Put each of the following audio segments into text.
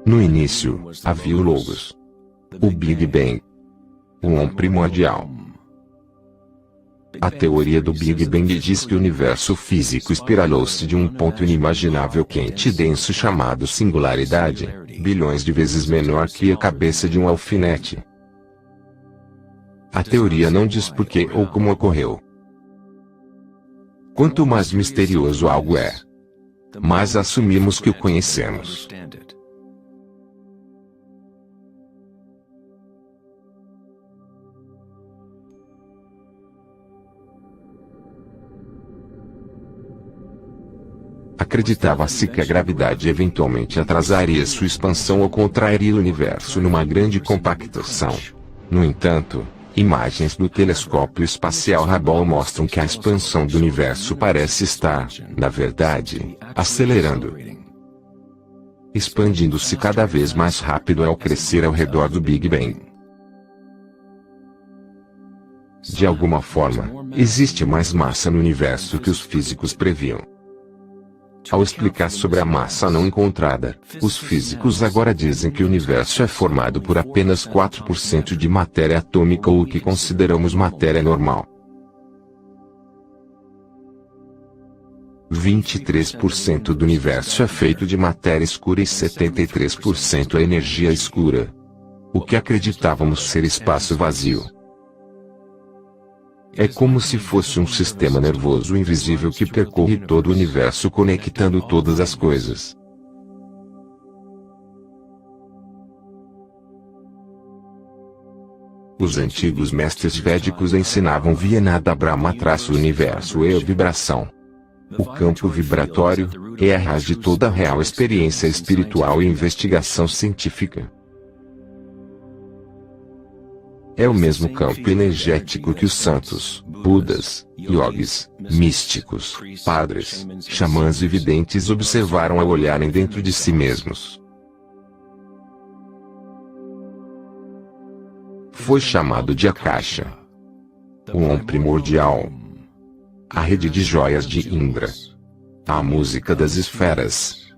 No início, havia o Logos, o Big Bang, o Om primordial. A teoria do Big Bang diz que o universo físico espiralou-se de um ponto inimaginável quente e denso chamado singularidade, bilhões de vezes menor que a cabeça de um alfinete. A teoria não diz por que ou como ocorreu. Quanto mais misterioso algo é, mais assumimos que o conhecemos. Acreditava-se que a gravidade eventualmente atrasaria sua expansão ou contrairia o universo numa grande compactação. No entanto, imagens do telescópio espacial Hubble mostram que a expansão do universo parece estar, na verdade, acelerando, expandindo-se cada vez mais rápido ao crescer ao redor do Big Bang. De alguma forma, existe mais massa no universo que os físicos previam. Ao explicar sobre a massa não encontrada, os físicos agora dizem que o universo é formado por apenas 4% de matéria atômica ou o que consideramos matéria normal. 23% do universo é feito de matéria escura e 73% é energia escura. O que acreditávamos ser espaço vazio. É como se fosse um sistema nervoso invisível que percorre todo o universo conectando todas as coisas. Os antigos mestres védicos ensinavam Vienada Brahma-universo e a vibração. O campo vibratório é a raiz de toda a real experiência espiritual e investigação científica. É o mesmo campo energético que os santos, budas, yogis, místicos, padres, xamãs e videntes observaram ao olharem dentro de si mesmos. Foi chamado de Akasha, o Om primordial, a rede de joias de Indra, a música das esferas,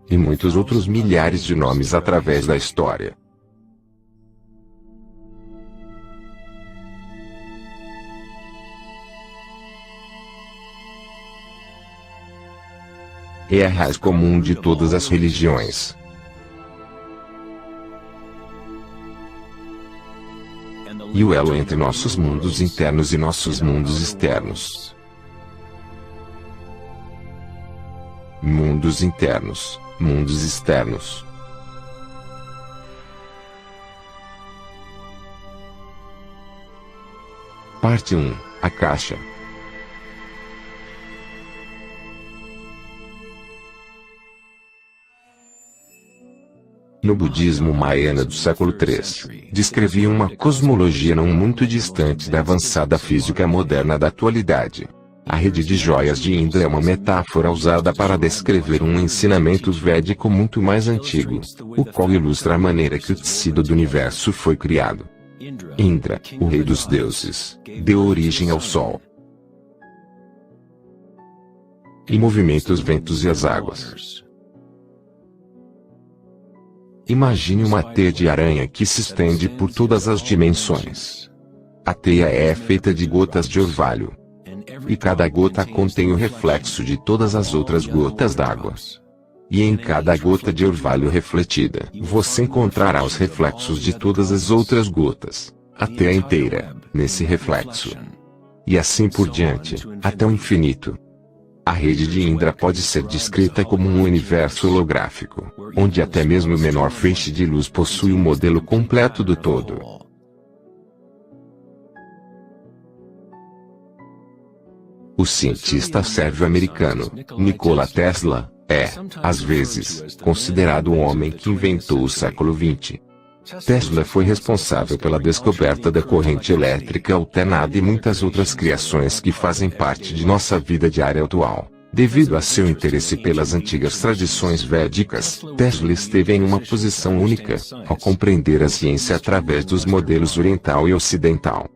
e muitos outros milhares de nomes através da história. É a raiz comum de todas as religiões. E o elo entre nossos mundos internos e nossos mundos externos. Mundos internos, mundos externos. Parte 1. Akasha. No budismo Mahayana do século III, descrevia uma cosmologia não muito distante da avançada física moderna da atualidade. A rede de joias de Indra é uma metáfora usada para descrever um ensinamento védico muito mais antigo, o qual ilustra a maneira que o tecido do universo foi criado. Indra, o rei dos deuses, deu origem ao Sol e movimenta os ventos e as águas. Imagine uma teia de aranha que se estende por todas as dimensões. A teia é feita de gotas de orvalho. E cada gota contém o reflexo de todas as outras gotas d'água. E em cada gota de orvalho refletida, você encontrará os reflexos de todas as outras gotas, a teia inteira, nesse reflexo. E assim por diante, até o infinito. A rede de Indra pode ser descrita como um universo holográfico, onde até mesmo o menor feixe de luz possui o modelo completo do todo. O cientista sérvio-americano, Nikola Tesla, é, às vezes, considerado o homem que inventou o século XX. Tesla foi responsável pela descoberta da corrente elétrica alternada e muitas outras criações que fazem parte de nossa vida diária atual. Devido a seu interesse pelas antigas tradições védicas, Tesla esteve em uma posição única, ao compreender a ciência através dos modelos oriental e ocidental.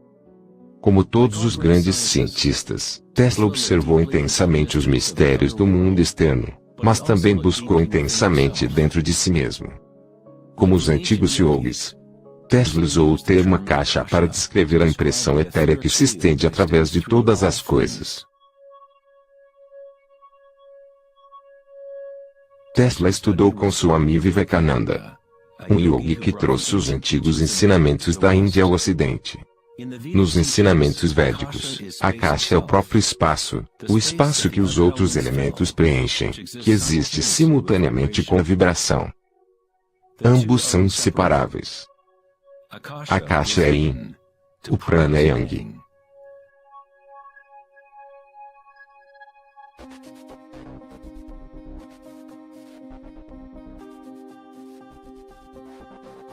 Como todos os grandes cientistas, Tesla observou intensamente os mistérios do mundo externo, mas também buscou intensamente dentro de si mesmo. como os antigos yogis. Tesla usou o termo Akasha para descrever a impressão etérea que se estende através de todas as coisas. Tesla estudou com Swami Vivekananda, um yogi que trouxe os antigos ensinamentos da Índia ao Ocidente. Nos ensinamentos védicos, Akasha é o próprio espaço, o espaço que os outros elementos preenchem, que existe simultaneamente com vibração. Ambos são inseparáveis. Akasha é Yin, o Prana é Yang.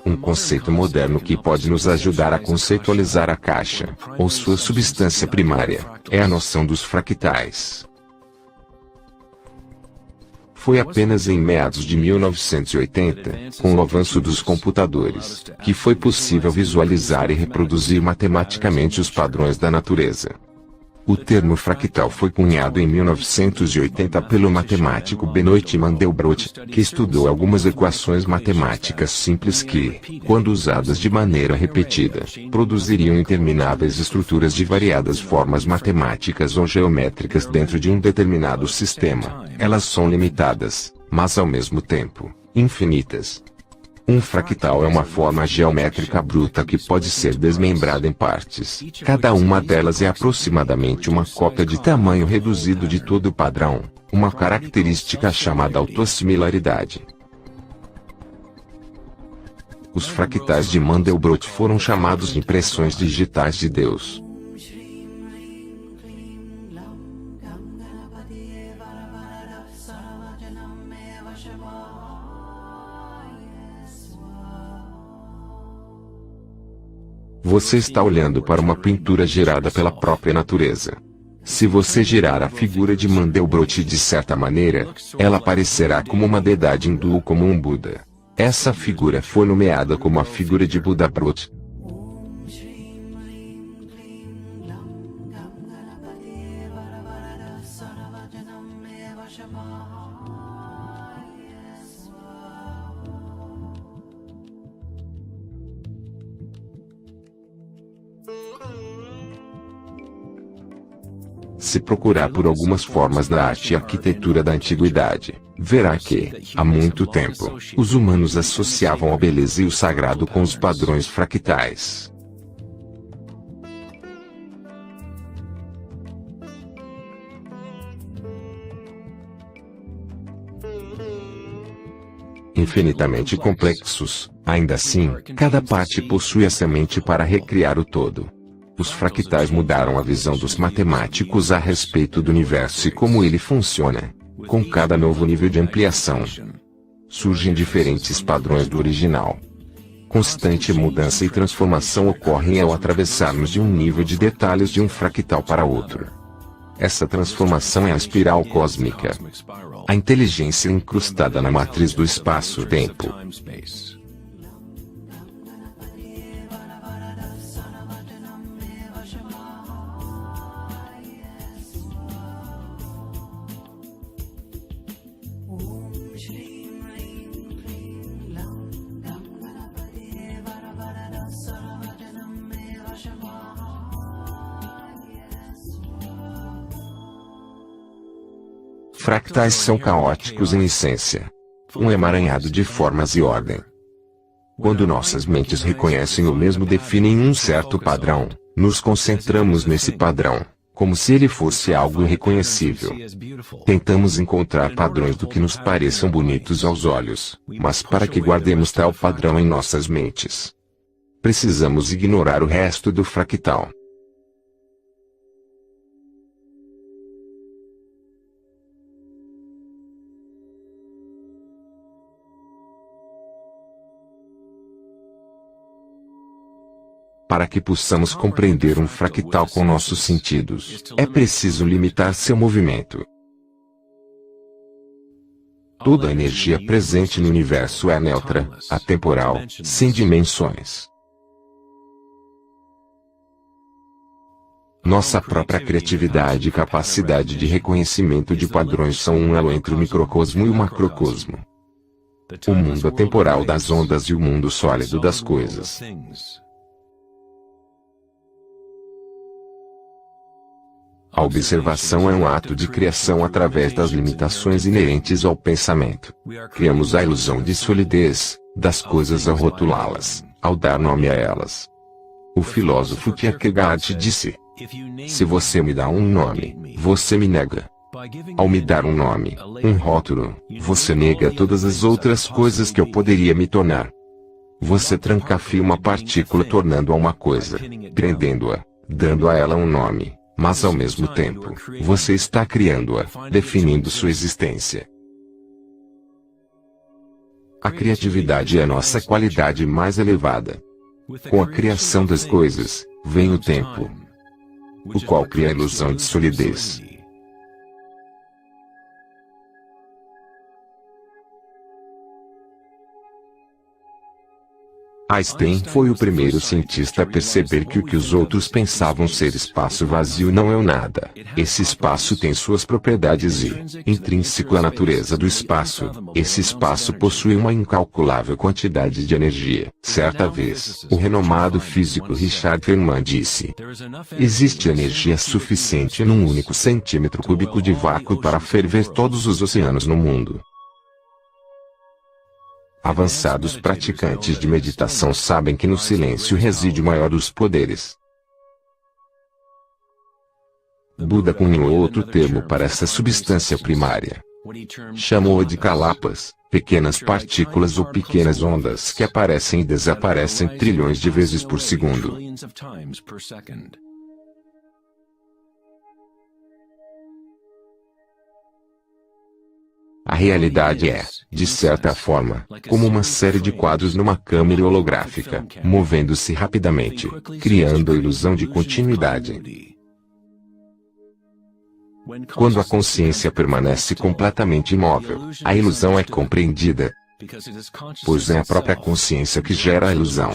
Um conceito moderno que pode nos ajudar a conceitualizar Akasha, ou sua substância primária, é a noção dos fractais. Foi apenas em meados de 1980, com o avanço dos computadores, que foi possível visualizar e reproduzir matematicamente os padrões da natureza. O termo fractal foi cunhado em 1980 pelo matemático Benoit Mandelbrot, que estudou algumas equações matemáticas simples que, quando usadas de maneira repetida, produziriam intermináveis estruturas de variadas formas matemáticas ou geométricas dentro de um determinado sistema. Elas são limitadas, mas ao mesmo tempo, infinitas. Um fractal é uma forma geométrica bruta que pode ser desmembrada em partes. Cada uma delas é aproximadamente uma cópia de tamanho reduzido de todo o padrão, uma característica chamada autossimilaridade. Os fractais de Mandelbrot foram chamados de impressões digitais de Deus. Você está olhando para uma pintura gerada pela própria natureza. Se você girar a figura de Mandelbrot de certa maneira, ela aparecerá como uma deidade hindu ou como um Buda. Essa figura foi nomeada como a figura de Buddha-Brot. Se procurar por algumas formas da arte e arquitetura da antiguidade, verá que, há muito tempo, os humanos associavam a beleza e o sagrado com os padrões fractais. Infinitamente complexos, ainda assim, cada parte possui a semente para recriar o todo. Os fractais mudaram a visão dos matemáticos a respeito do universo e como ele funciona. Com cada novo nível de ampliação, surgem diferentes padrões do original. Constante mudança e transformação ocorrem ao atravessarmos de um nível de detalhes de um fractal para outro. Essa transformação é a espiral cósmica, a inteligência incrustada na matriz do espaço-tempo. Fractais são caóticos em essência. Um emaranhado de formas e ordem. Quando nossas mentes reconhecem ou mesmo definem um certo padrão, nos concentramos nesse padrão, como se ele fosse algo irreconhecível. Tentamos encontrar padrões do que nos pareçam bonitos aos olhos, mas para que guardemos tal padrão em nossas mentes, precisamos ignorar o resto do fractal. Para que possamos compreender um fractal com nossos sentidos, é preciso limitar seu movimento. Toda a energia presente no universo é neutra, atemporal, sem dimensões. Nossa própria criatividade e capacidade de reconhecimento de padrões são um elo entre o microcosmo e o macrocosmo. o mundo atemporal das ondas e o mundo sólido das coisas. A observação é um ato de criação através das limitações inerentes ao pensamento. Criamos a ilusão de solidez das coisas ao rotulá-las, ao dar nome a elas. O filósofo Kierkegaard disse: se você me dá um nome, você me nega. Ao me dar um nome, um rótulo, você nega todas as outras coisas que eu poderia me tornar. Você trancafia uma partícula tornando-a uma coisa, prendendo-a, dando a ela um nome, mas ao mesmo tempo, você está criando-a, definindo sua existência. A criatividade é a nossa qualidade mais elevada. Com a criação das coisas, vem o tempo, o qual cria a ilusão de solidez. Einstein foi o primeiro cientista a perceber que o que os outros pensavam ser espaço vazio não é o nada. Esse espaço tem suas propriedades e, intrínseco à natureza do espaço, esse espaço possui uma incalculável quantidade de energia. Certa vez, o renomado físico Richard Feynman disse: existe energia suficiente num único centímetro cúbico de vácuo para ferver todos os oceanos no mundo. Avançados praticantes de meditação sabem que no silêncio reside o maior dos poderes. Buda cunhou outro termo para essa substância primária. Chamou-a de kalapas, pequenas partículas ou pequenas ondas que aparecem e desaparecem trilhões de vezes por segundo. A realidade é, de certa forma, como uma série de quadros numa câmera holográfica, movendo-se rapidamente, criando a ilusão de continuidade. Quando a consciência permanece completamente imóvel, a ilusão é compreendida, pois é a própria consciência que gera a ilusão.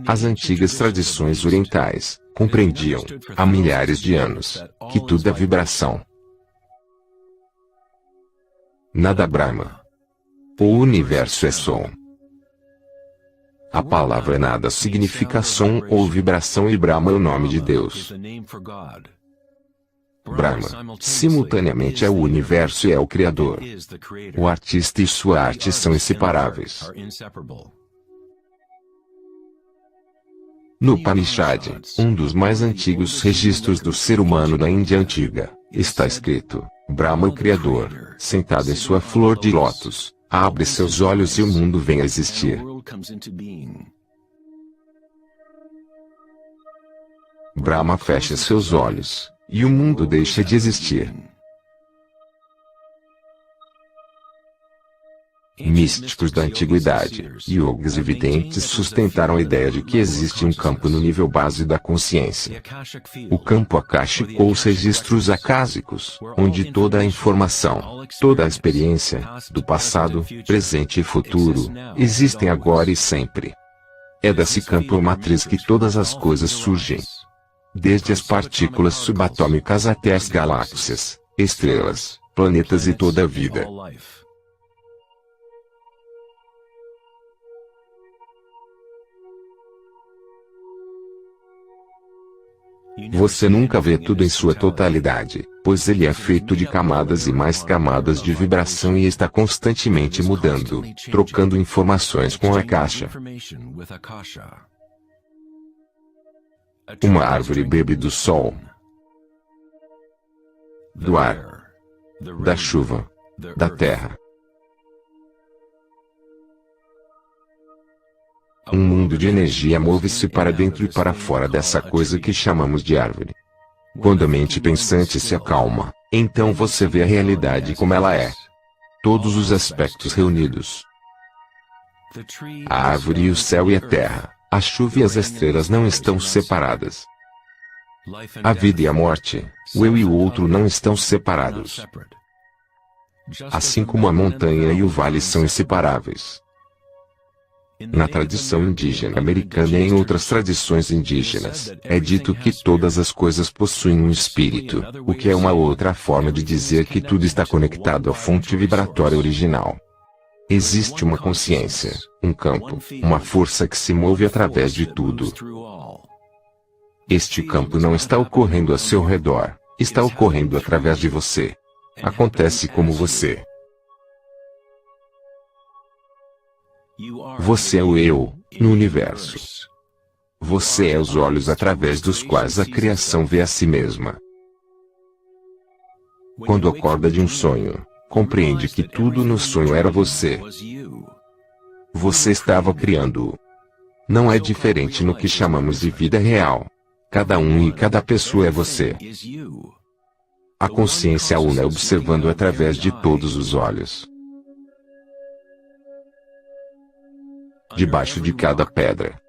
As antigas tradições orientais compreendiam, há milhares de anos, que tudo é vibração. Nada Brahma. O universo é som. A palavra nada significa som ou vibração e Brahma é o nome de Deus. Brahma, simultaneamente é o universo e é o Criador. O artista e sua arte são inseparáveis. No Upanishad, um dos mais antigos registros do ser humano da Índia antiga, está escrito: Brahma, o Criador, sentado em sua flor de lótus, abre seus olhos e o mundo vem a existir. Brahma fecha seus olhos, e o mundo deixa de existir. Místicos da antiguidade, yogis e videntes sustentaram a ideia de que existe um campo no nível base da consciência. O campo akáshico ou os registros acásicos, onde toda a informação, toda a experiência, do passado, presente e futuro, existem agora e sempre. É desse campo matriz que todas as coisas surgem. Desde as partículas subatômicas até as galáxias, estrelas, planetas e toda a vida. Você nunca vê tudo em sua totalidade, pois ele é feito de camadas e mais camadas de vibração e está constantemente mudando, trocando informações com a caixa. Uma árvore bebe do sol, do ar, da chuva, da terra. Um mundo de energia move-se para dentro e para fora dessa coisa que chamamos de árvore. Quando a mente pensante se acalma, então você vê a realidade como ela é. Todos os aspectos reunidos. A árvore e o céu e a terra, a chuva e as estrelas não estão separadas. A vida e a morte, o eu e o outro não estão separados. Assim como a montanha e o vale são inseparáveis. Na tradição indígena americana e em outras tradições indígenas, é dito que todas as coisas possuem um espírito, o que é uma outra forma de dizer que tudo está conectado à fonte vibratória original. Existe uma consciência, um campo, uma força que se move através de tudo. Este campo não está ocorrendo a seu redor, está ocorrendo através de você. Acontece como você. Você é o eu, no universo. Você é os olhos através dos quais a criação vê a si mesma. Quando acorda de um sonho, compreende que tudo no sonho era você. Você estava criando-o. Não é diferente no que chamamos de vida real. Cada um e cada pessoa é você. A consciência una é observando através de todos os olhos. Debaixo de cada pedra.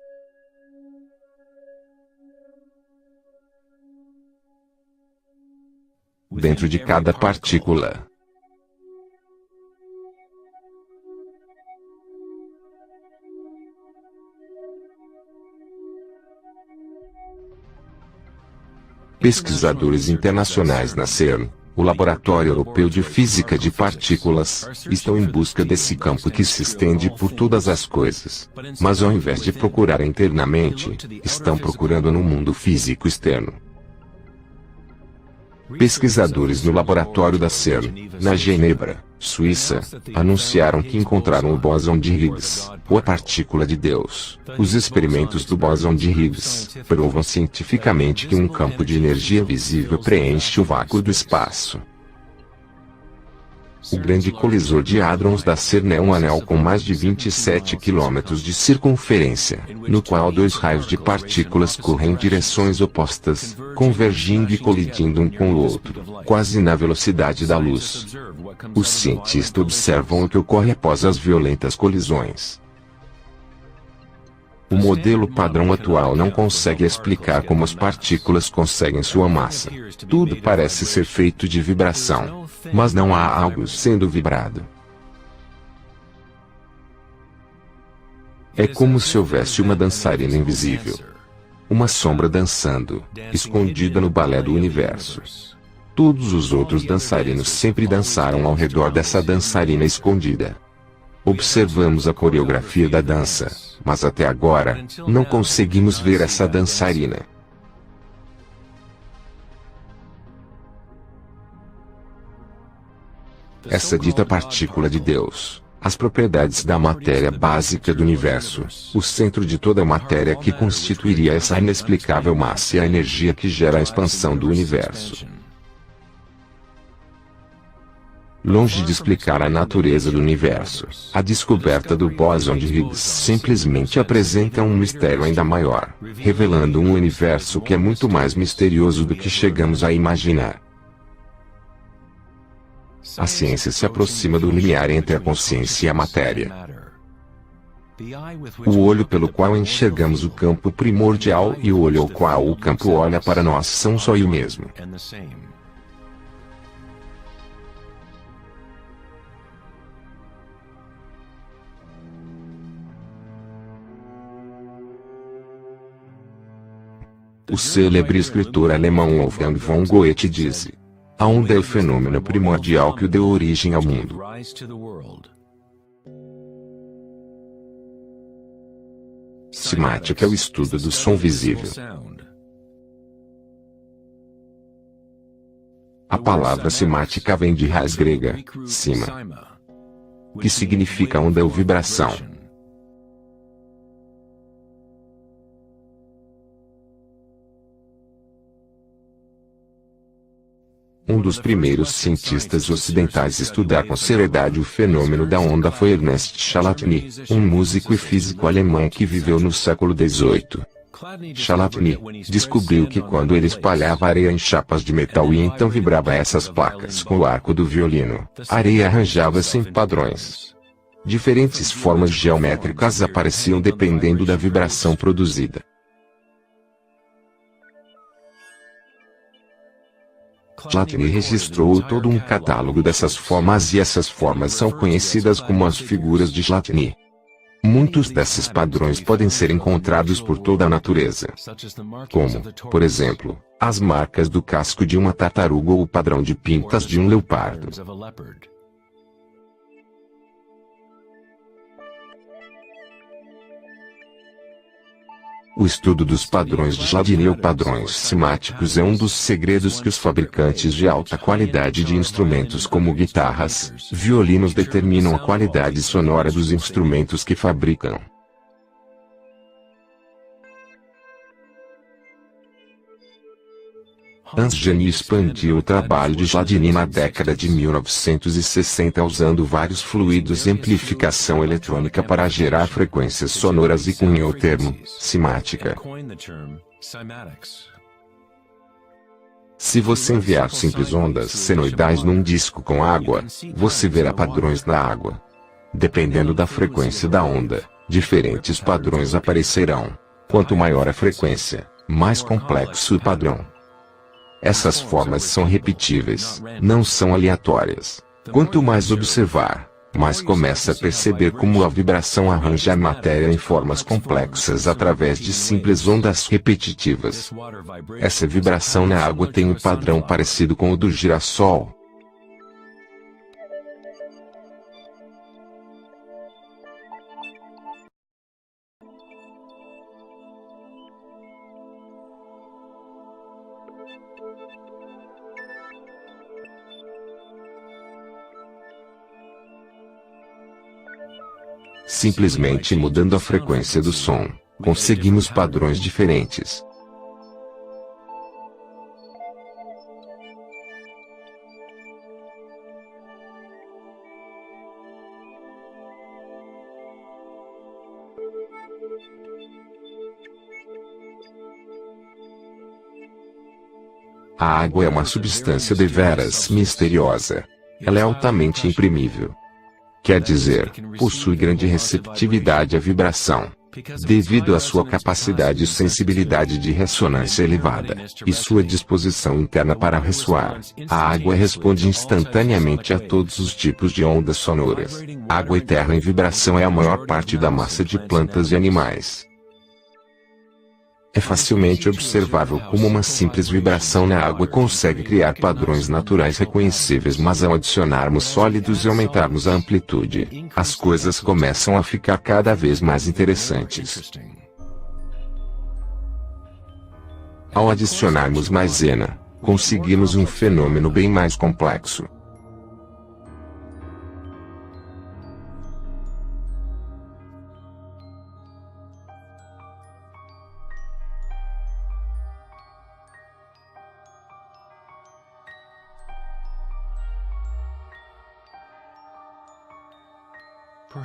Dentro de cada partícula. Pesquisadores internacionais na CERN, o Laboratório Europeu de Física de Partículas, estão em busca desse campo que se estende por todas as coisas. Mas ao invés de procurar internamente, estão procurando no mundo físico externo. Pesquisadores no laboratório da CERN, na Genebra, Suíça, anunciaram que encontraram o bóson de Higgs, ou a partícula de Deus. Os experimentos do bóson de Higgs provam cientificamente que um campo de energia visível preenche o vácuo do espaço. O grande colisor de hadrons da CERN é um anel com mais de 27 quilômetros de circunferência, no qual dois raios de partículas correm em direções opostas, convergindo e colidindo um com o outro, quase na velocidade da luz. Os cientistas observam o que ocorre após as violentas colisões. O modelo padrão atual não consegue explicar como as partículas conseguem sua massa. Tudo parece ser feito de vibração, mas não há algo sendo vibrado. É como se houvesse uma dançarina invisível. Uma sombra dançando, escondida no balé do universo. Todos os outros dançarinos sempre dançaram ao redor dessa dançarina escondida. Observamos a coreografia da dança, mas até agora, não conseguimos ver essa dançarina. Essa dita partícula de Deus, as propriedades da matéria básica do universo, o centro de toda a matéria que constituiria essa inexplicável massa e a energia que gera a expansão do universo. Longe de explicar a natureza do universo, a descoberta do bóson de Higgs simplesmente apresenta um mistério ainda maior, revelando um universo que é muito mais misterioso do que chegamos a imaginar. A ciência se aproxima do limiar entre a consciência e a matéria. O olho pelo qual enxergamos o campo primordial e o olho ao qual o campo olha para nós são só o mesmo. O célebre escritor alemão Wolfgang von Goethe disse: a onda é o fenômeno primordial que deu origem ao mundo. Simática é o estudo do som visível. A palavra simática vem de raiz grega, sima, que significa onda ou vibração. Um dos primeiros cientistas ocidentais a estudar com seriedade o fenômeno da onda foi Ernest Chladni, um músico e físico alemão que viveu no século XVIII. Chladni descobriu que quando ele espalhava areia em chapas de metal e então vibrava essas placas com o arco do violino, a areia arranjava-se em padrões. Diferentes formas geométricas apareciam dependendo da vibração produzida. Chladni registrou todo um catálogo dessas formas e essas formas são conhecidas como as figuras de Chladni. Muitos desses padrões podem ser encontrados por toda a natureza, como, por exemplo, as marcas do casco de uma tartaruga ou o padrão de pintas de um leopardo. O estudo dos padrões de Chladni ou padrões simáticos é um dos segredos que os fabricantes de alta qualidade de instrumentos como guitarras, violinos determinam a qualidade sonora dos instrumentos que fabricam. Hans Jani expandiu o trabalho de Chladni na década de 1960 usando vários fluidos e amplificação eletrônica para gerar frequências sonoras e cunhou o termo simática. Se você enviar simples ondas senoidais num disco com água, você verá padrões na água. Dependendo da frequência da onda, diferentes padrões aparecerão. Quanto maior a frequência, mais complexo o padrão. Essas formas são repetíveis, não são aleatórias. Quanto mais observar, mais começa a perceber como a vibração arranja a matéria em formas complexas através de simples ondas repetitivas. Essa vibração na água tem um padrão parecido com o do girassol. Simplesmente mudando a frequência do som, conseguimos padrões diferentes. A água é uma substância deveras misteriosa. Ela é altamente imprimível. Quer dizer, possui grande receptividade à vibração. Devido à sua capacidade e sensibilidade de ressonância elevada, e sua disposição interna para ressoar, a água responde instantaneamente a todos os tipos de ondas sonoras. Água e terra em vibração é a maior parte da massa de plantas e animais. É facilmente observável como uma simples vibração na água consegue criar padrões naturais reconhecíveis, mas ao adicionarmos sólidos e aumentarmos a amplitude, as coisas começam a ficar cada vez mais interessantes. Ao adicionarmos maisena, conseguimos um fenômeno bem mais complexo.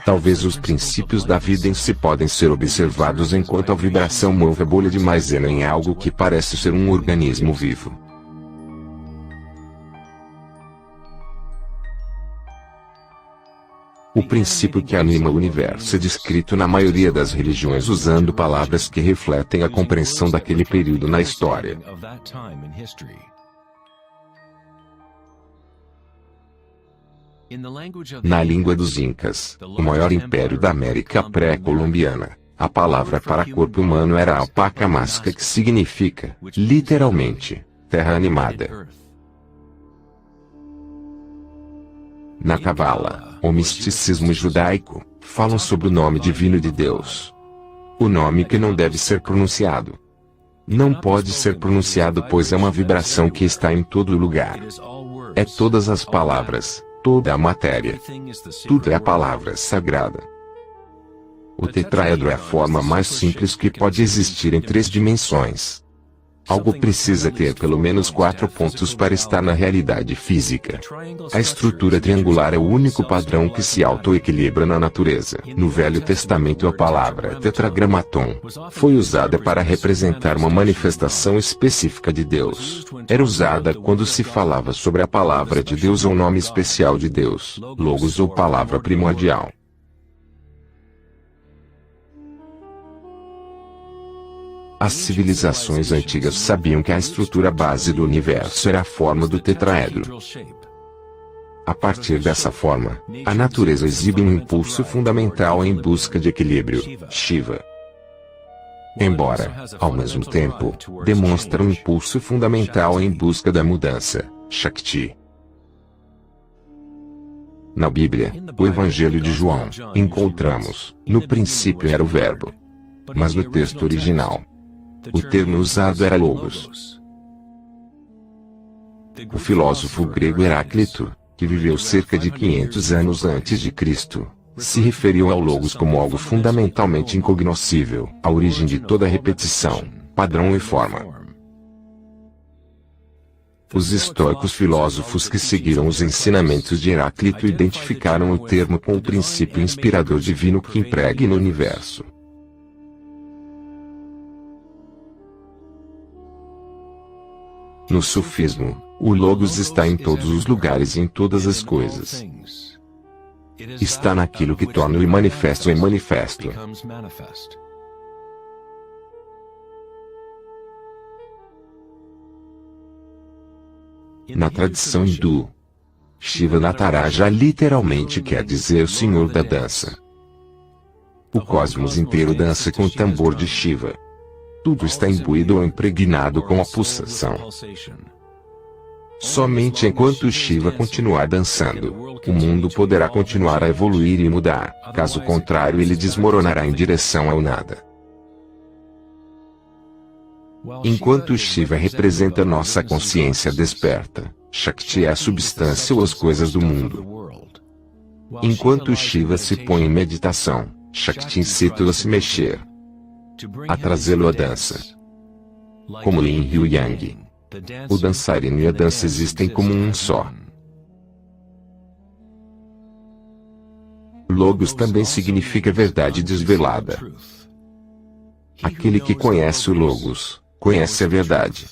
Talvez os princípios da vida em si podem ser observados enquanto a vibração move a bolha de maisena em algo que parece ser um organismo vivo. O princípio que anima o universo é descrito na maioria das religiões usando palavras que refletem a compreensão daquele período na história. Na língua dos Incas, o maior império da América pré-colombiana, a palavra para corpo humano era alpacamasca, que significa, literalmente, terra animada. Na Cabala, o misticismo judaico, falam sobre o nome divino de Deus. O nome que não deve ser pronunciado. Não pode ser pronunciado pois é uma vibração que está em todo lugar. É todas as palavras. Toda a matéria. Tudo é a palavra sagrada. O tetraedro é a forma mais simples que pode existir em 3 dimensões. Algo precisa ter pelo menos 4 pontos para estar na realidade física. A estrutura triangular é o único padrão que se autoequilibra na natureza. No Velho Testamento, a palavra tetragramaton foi usada para representar uma manifestação específica de Deus. Era usada quando se falava sobre a palavra de Deus ou nome especial de Deus, logos ou palavra primordial. As civilizações antigas sabiam que a estrutura base do universo era a forma do tetraedro. A partir dessa forma, a natureza exibe um impulso fundamental em busca de equilíbrio, Shiva. Embora, ao mesmo tempo, demonstra um impulso fundamental em busca da mudança, Shakti. Na Bíblia, o Evangelho de João, encontramos, no princípio era o Verbo. Mas no texto original, o termo usado era logos. O filósofo grego Heráclito, que viveu cerca de 500 anos antes de Cristo, se referiu ao logos como algo fundamentalmente incognoscível, a origem de toda repetição, padrão e forma. Os estoicos filósofos que seguiram os ensinamentos de Heráclito identificaram o termo com o princípio inspirador divino que impregna o universo. No sufismo, o Logos está em todos os lugares e em todas as coisas. Está naquilo que torna o imanifesto em manifesto. Na tradição hindu, Shiva Nataraja literalmente quer dizer Senhor da Dança. O cosmos inteiro dança com o tambor de Shiva. Tudo está imbuído ou impregnado com a pulsação. Somente enquanto Shiva continuar dançando, o mundo poderá continuar a evoluir e mudar, caso contrário ele desmoronará em direção ao nada. Enquanto Shiva representa nossa consciência desperta, Shakti é a substância ou as coisas do mundo. Enquanto Shiva se põe em meditação, Shakti incita-o a se mexer, a trazê-lo à dança. Como Yin e o Yang, o dançarino e a dança existem como um só. Logos também significa verdade desvelada. Aquele que conhece o Logos, conhece a verdade.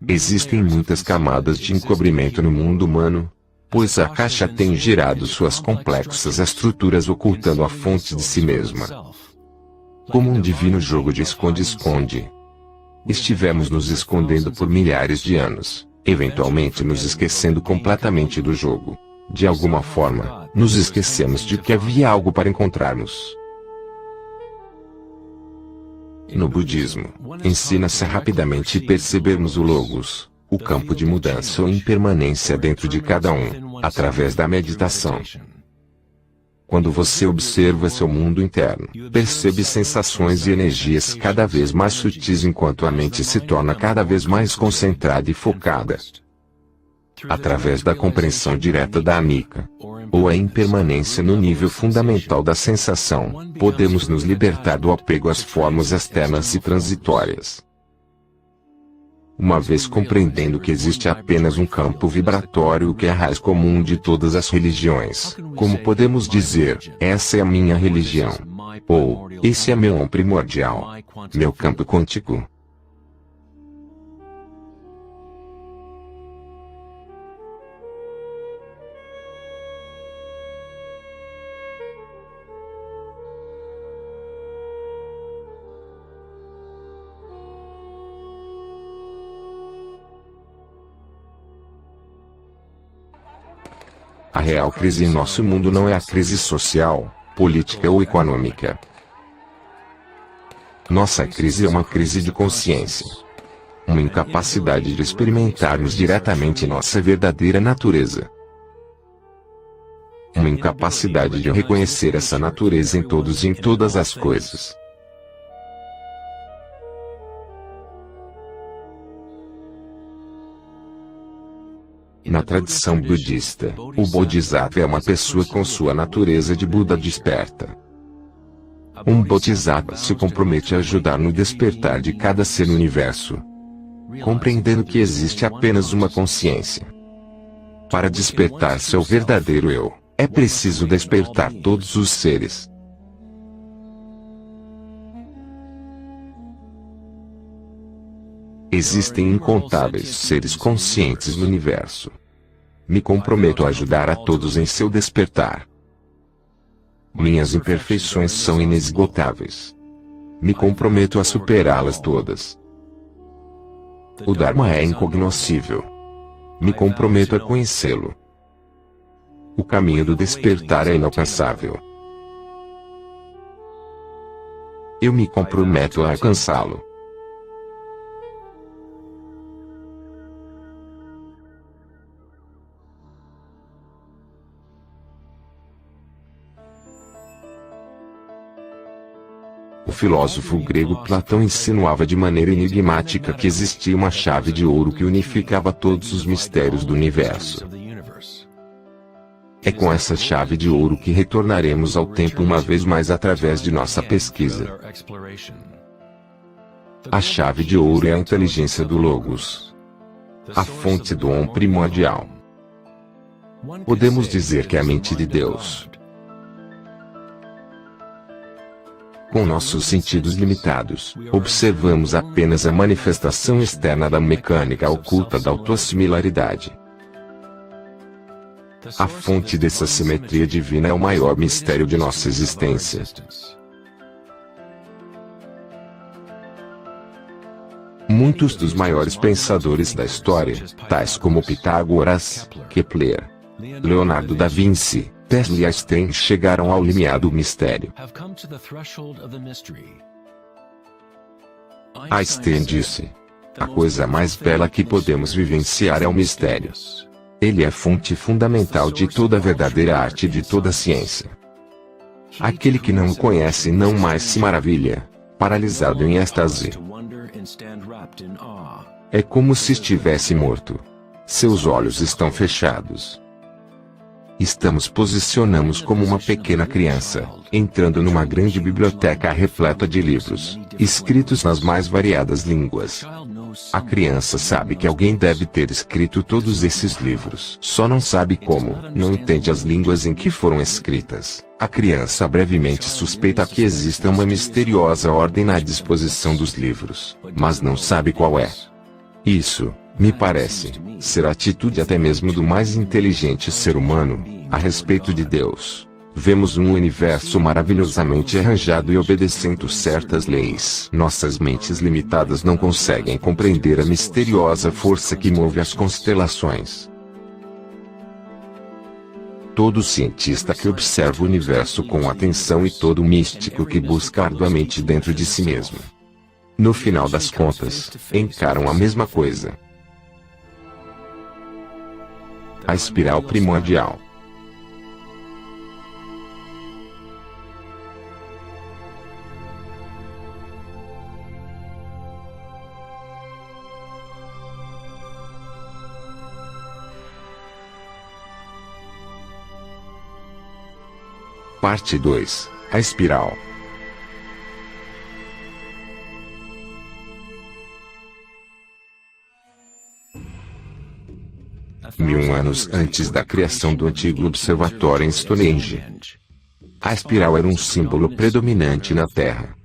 Existem muitas camadas de encobrimento no mundo humano, pois a caixa tem girado suas complexas estruturas ocultando a fonte de si mesma. Como um divino jogo de esconde-esconde. Estivemos nos escondendo por milhares de anos, eventualmente nos esquecendo completamente do jogo. De alguma forma, nos esquecemos de que havia algo para encontrarmos. No budismo, ensina-se a rapidamente percebermos o Logos, o campo de mudança ou impermanência dentro de cada um, através da meditação. Quando você observa seu mundo interno, percebe sensações e energias cada vez mais sutis enquanto a mente se torna cada vez mais concentrada e focada. Através da compreensão direta da anicca, ou a impermanência no nível fundamental da sensação, podemos nos libertar do apego às formas externas e transitórias. Uma vez compreendendo que existe apenas um campo vibratório que é a raiz comum de todas as religiões, como podemos dizer, essa é a minha religião? Ou, esse é meu eu primordial, meu campo quântico? A real crise em nosso mundo não é a crise social, política ou econômica. Nossa crise é uma crise de consciência. Uma incapacidade de experimentarmos diretamente nossa verdadeira natureza. Uma incapacidade de reconhecer essa natureza em todos e em todas as coisas. Na tradição budista, o Bodhisattva é uma pessoa com sua natureza de Buda desperta. Um Bodhisattva se compromete a ajudar no despertar de cada ser no universo, compreendendo que existe apenas uma consciência. Para despertar seu verdadeiro eu, é preciso despertar todos os seres. Existem incontáveis seres conscientes no universo. Me comprometo a ajudar a todos em seu despertar. Minhas imperfeições são inesgotáveis. Me comprometo a superá-las todas. O Dharma é incognoscível. Me comprometo a conhecê-lo. O caminho do despertar é inalcançável. Eu me comprometo a alcançá-lo. O filósofo grego Platão insinuava de maneira enigmática que existia uma chave de ouro que unificava todos os mistérios do universo. É com essa chave de ouro que retornaremos ao tempo uma vez mais através de nossa pesquisa. A chave de ouro é a inteligência do Logos, a fonte do Om primordial. Podemos dizer que é a mente de Deus. Com nossos sentidos limitados, observamos apenas a manifestação externa da mecânica oculta da autossimilaridade. A fonte dessa simetria divina é o maior mistério de nossa existência. Muitos dos maiores pensadores da história, tais como Pitágoras, Kepler, Leonardo da Vinci, Tesla e Einstein, chegaram ao limiar do mistério. Einstein disse: a coisa mais bela que podemos vivenciar é o mistério. Ele é fonte fundamental de toda a verdadeira arte e de toda a ciência. Aquele que não o conhece não mais se maravilha, paralisado em êxtase. É como se estivesse morto. Seus olhos estão fechados. Posicionamos como uma pequena criança, entrando numa grande biblioteca repleta de livros, escritos nas mais variadas línguas. A criança sabe que alguém deve ter escrito todos esses livros. Só não sabe como, não entende as línguas em que foram escritas. A criança brevemente suspeita que exista uma misteriosa ordem na disposição dos livros, mas não sabe qual é. Isso, me parece, ser a atitude até mesmo do mais inteligente ser humano, a respeito de Deus. Vemos um universo maravilhosamente arranjado e obedecendo certas leis. Nossas mentes limitadas não conseguem compreender a misteriosa força que move as constelações. Todo cientista que observa o universo com atenção e todo místico que busca arduamente dentro de si mesmo, no final das contas, encaram a mesma coisa. A espiral primordial. Parte 2. A espiral. Mil anos antes da criação do antigo observatório em Stonehenge, a espiral era um símbolo predominante na Terra.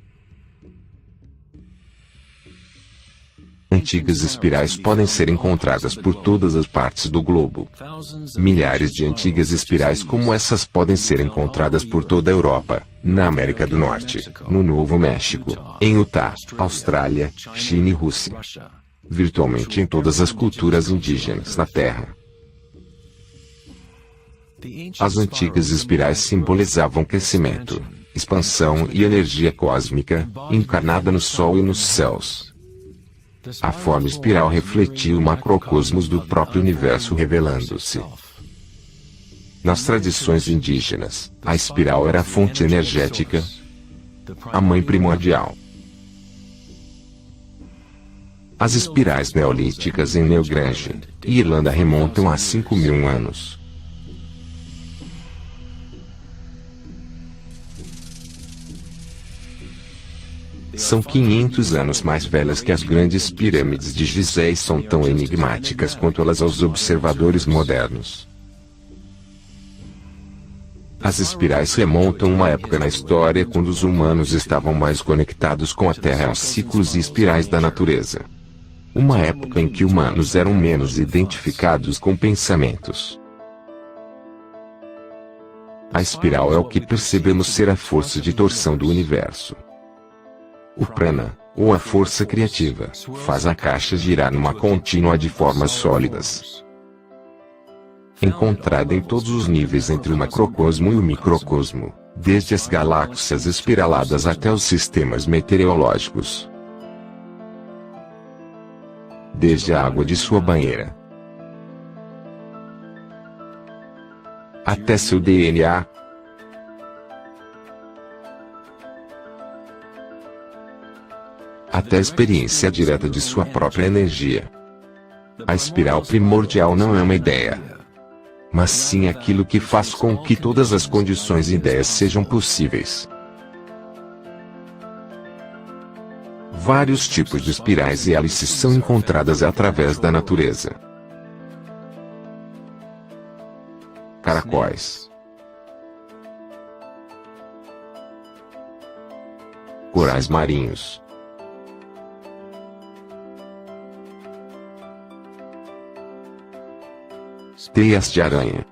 Antigas espirais podem ser encontradas por todas as partes do globo. Milhares de antigas espirais como essas podem ser encontradas por toda a Europa, na América do Norte, no Novo México, em Utah, Austrália, China e Rússia. Virtualmente em todas as culturas indígenas na Terra. As antigas espirais simbolizavam crescimento, expansão e energia cósmica, encarnada no Sol e nos céus. A forma espiral refletia o macrocosmos do próprio universo revelando-se. Nas tradições indígenas, a espiral era a fonte energética, a mãe primordial. As espirais neolíticas em Newgrange, Irlanda remontam a 5.000 anos. São 500 anos mais velhas que as grandes pirâmides de Gizé e são tão enigmáticas quanto elas aos observadores modernos. As espirais remontam uma época na história quando os humanos estavam mais conectados com a Terra e aos ciclos e espirais da natureza. Uma época em que humanos eram menos identificados com pensamentos. A espiral é o que percebemos ser a força de torção do universo. O prana, ou a força criativa, faz a caixa girar numa contínua de formas sólidas. Encontrada em todos os níveis entre o macrocosmo e o microcosmo, desde as galáxias espiraladas até os sistemas meteorológicos. Desde a água de sua banheira até seu DNA. Até a experiência direta de sua própria energia. A espiral primordial não é uma ideia, mas sim aquilo que faz com que todas as condições e ideias sejam possíveis. Vários tipos de espirais e hélices são encontradas através da natureza. Caracóis, corais marinhos, teias de aranha,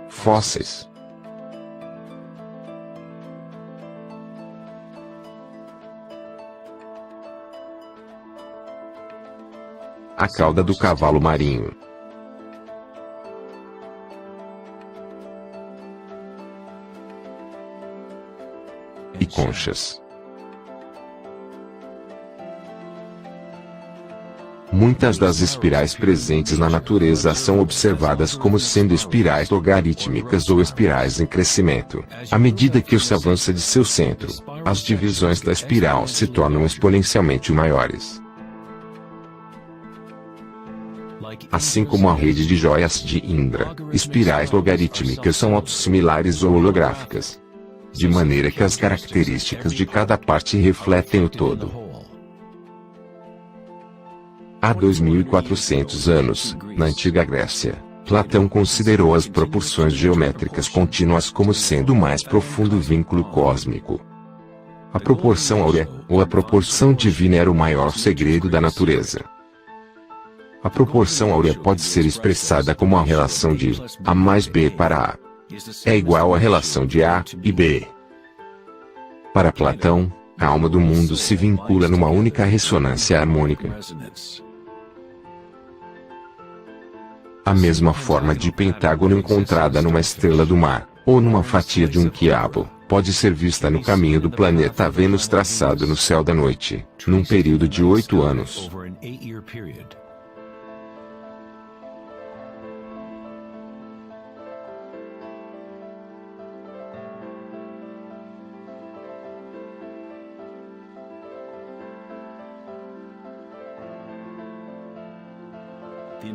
fósseis, a cauda do cavalo marinho, e conchas. Muitas das espirais presentes na natureza são observadas como sendo espirais logarítmicas ou espirais em crescimento. À medida que se avança de seu centro, as divisões da espiral se tornam exponencialmente maiores. Assim como a rede de joias de Indra, espirais logarítmicas são autossimilares ou holográficas, de maneira que as características de cada parte refletem o todo. Há 2.400 anos, na antiga Grécia, Platão considerou as proporções geométricas contínuas como sendo o mais profundo vínculo cósmico. A proporção áurea, ou a proporção divina, era o maior segredo da natureza. A proporção áurea pode ser expressada como a relação de A mais B para A é igual à relação de A e B. Para Platão, a alma do mundo se vincula numa única ressonância harmônica. A mesma forma de pentágono encontrada numa estrela do mar, ou numa fatia de um quiabo, pode ser vista no caminho do planeta Vênus traçado no céu da noite, num período de 8 anos.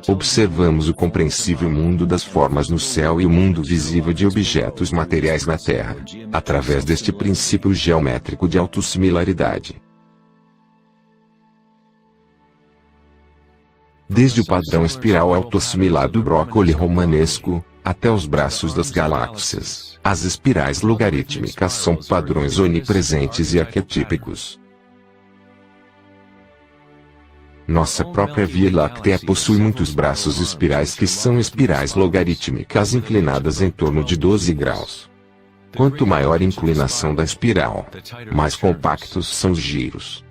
Observamos o compreensível mundo das formas no céu e o mundo visível de objetos materiais na Terra, através deste princípio geométrico de autossimilaridade. Desde o padrão espiral autossimilar do brócoli romanesco, até os braços das galáxias, as espirais logarítmicas são padrões onipresentes e arquetípicos. Nossa própria Via Láctea possui muitos braços espirais que são espirais logarítmicas inclinadas em torno de 12 graus. Quanto maior a inclinação da espiral, mais compactos são os giros.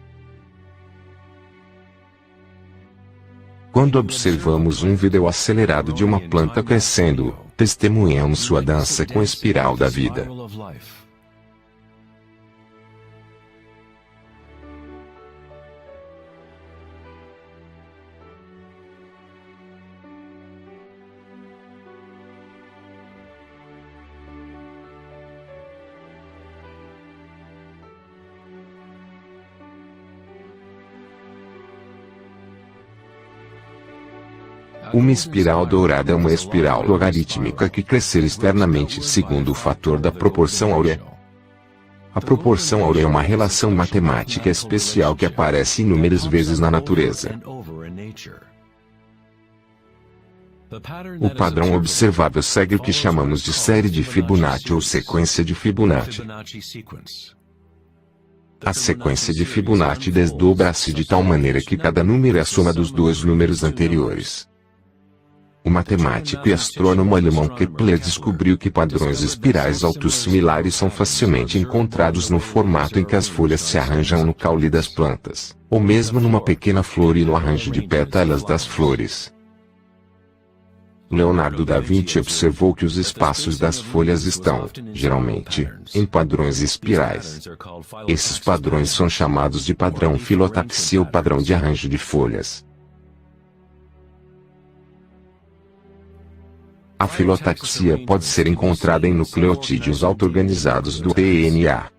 Quando observamos um vídeo acelerado de uma planta crescendo, testemunhamos sua dança com a espiral da vida. Uma espiral dourada é uma espiral logarítmica que crescer externamente segundo o fator da proporção áurea. A proporção áurea é uma relação matemática especial que aparece inúmeras vezes na natureza. O padrão observável segue o que chamamos de série de Fibonacci ou sequência de Fibonacci. A sequência de Fibonacci desdobra-se de tal maneira que cada número é a soma dos dois números anteriores. O matemático e astrônomo alemão Kepler descobriu que padrões espirais autossimilares são facilmente encontrados no formato em que as folhas se arranjam no caule das plantas, ou mesmo numa pequena flor e no arranjo de pétalas das flores. Leonardo da Vinci observou que os espaços das folhas estão, geralmente, em padrões espirais. Esses padrões são chamados de padrão filotaxia ou padrão de arranjo de folhas. A filotaxia pode ser encontrada em nucleotídeos auto-organizados do DNA.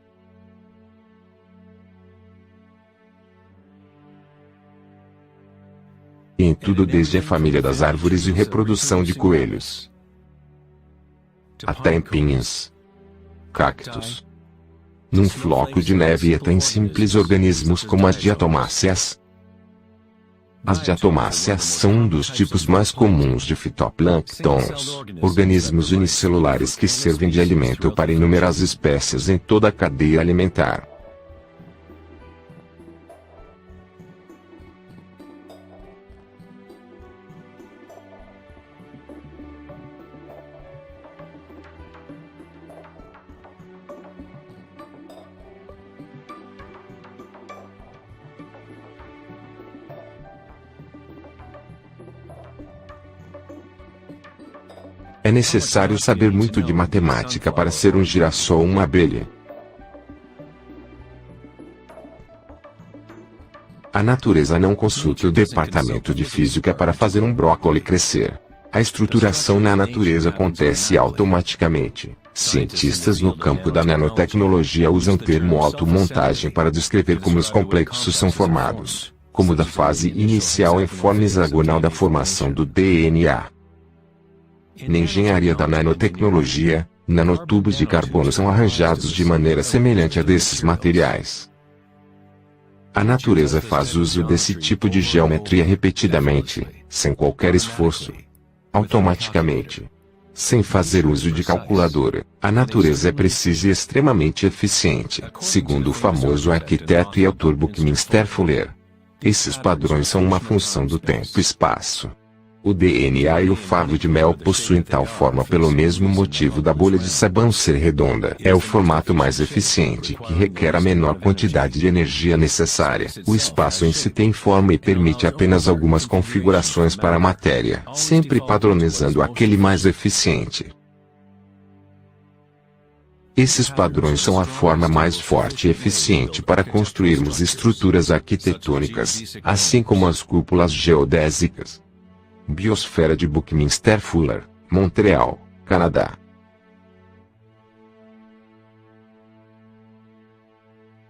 E em tudo desde a família das árvores e reprodução de coelhos, até em pinhas, cactos, num floco de neve e até em simples organismos como as diatomáceas. As diatomáceas são um dos tipos mais comuns de fitoplânctons, organismos unicelulares que servem de alimento para inúmeras espécies em toda a cadeia alimentar. É necessário saber muito de matemática para ser um girassol ou uma abelha. A natureza não consulta o departamento de física para fazer um brócoli crescer. A estruturação na natureza acontece automaticamente. Cientistas no campo da nanotecnologia usam o termo automontagem para descrever como os complexos são formados, como da fase inicial em forma hexagonal da formação do DNA. Na engenharia da nanotecnologia, nanotubos de carbono são arranjados de maneira semelhante a desses materiais. A natureza faz uso desse tipo de geometria repetidamente, sem qualquer esforço. Automaticamente. Sem fazer uso de calculadora, a natureza é precisa e extremamente eficiente, segundo o famoso arquiteto e autor Buckminster Fuller. Esses padrões são uma função do tempo e espaço. O DNA e o favo de mel possuem tal forma pelo mesmo motivo da bolha de sabão ser redonda. É o formato mais eficiente que requer a menor quantidade de energia necessária. O espaço em si tem forma e permite apenas algumas configurações para a matéria, sempre padronizando aquele mais eficiente. Esses padrões são a forma mais forte e eficiente para construirmos estruturas arquitetônicas, assim como as cúpulas geodésicas. Biosfera de Buckminster Fuller, Montreal, Canadá.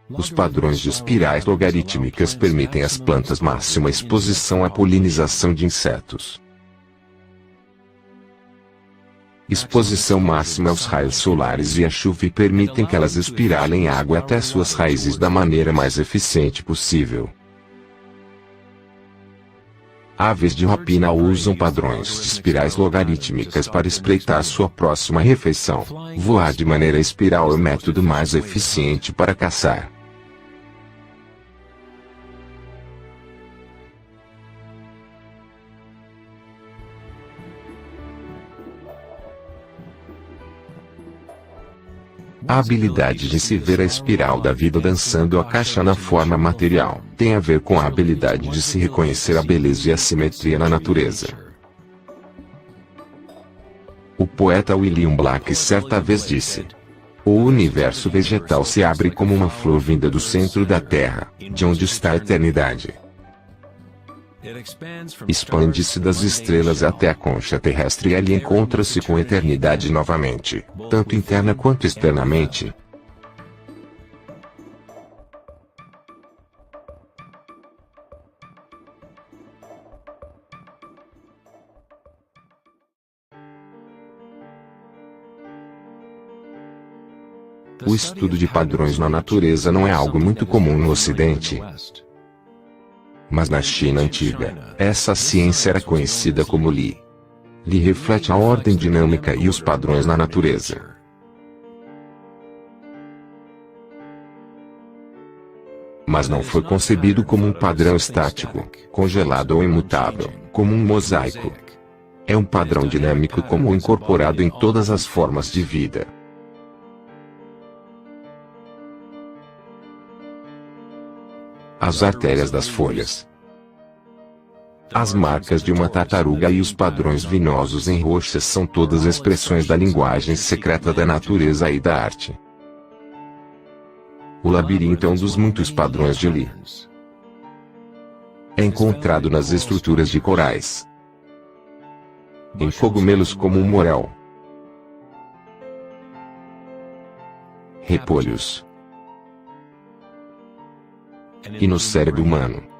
Os padrões de espirais logarítmicas permitem às plantas máxima exposição à polinização de insetos. Exposição máxima aos raios solares e à chuva e permitem que elas espiralem água até suas raízes da maneira mais eficiente possível. Aves de rapina usam padrões de espirais logarítmicas para espreitar sua próxima refeição. Voar de maneira espiral é o método mais eficiente para caçar. A habilidade de se ver a espiral da vida dançando a caixa na forma material tem a ver com a habilidade de se reconhecer a beleza e a simetria na natureza. O poeta William Blake certa vez disse: "O universo vegetal se abre como uma flor vinda do centro da Terra, de onde está a eternidade. Expande-se das estrelas até a concha terrestre e ali encontra-se com a eternidade novamente, tanto interna quanto externamente." O estudo de padrões na natureza não é algo muito comum no Ocidente. Mas na China antiga, essa ciência era conhecida como Li. Li reflete a ordem dinâmica e os padrões na natureza. Mas não foi concebido como um padrão estático, congelado ou imutável, como um mosaico. É um padrão dinâmico comum incorporado em todas as formas de vida. As artérias das folhas, as marcas de uma tartaruga e os padrões vinosos em rochas são todas expressões da linguagem secreta da natureza e da arte. O labirinto é um dos muitos padrões de Li. É encontrado nas estruturas de corais, em cogumelos como o morel, repolhos e no cérebro humano.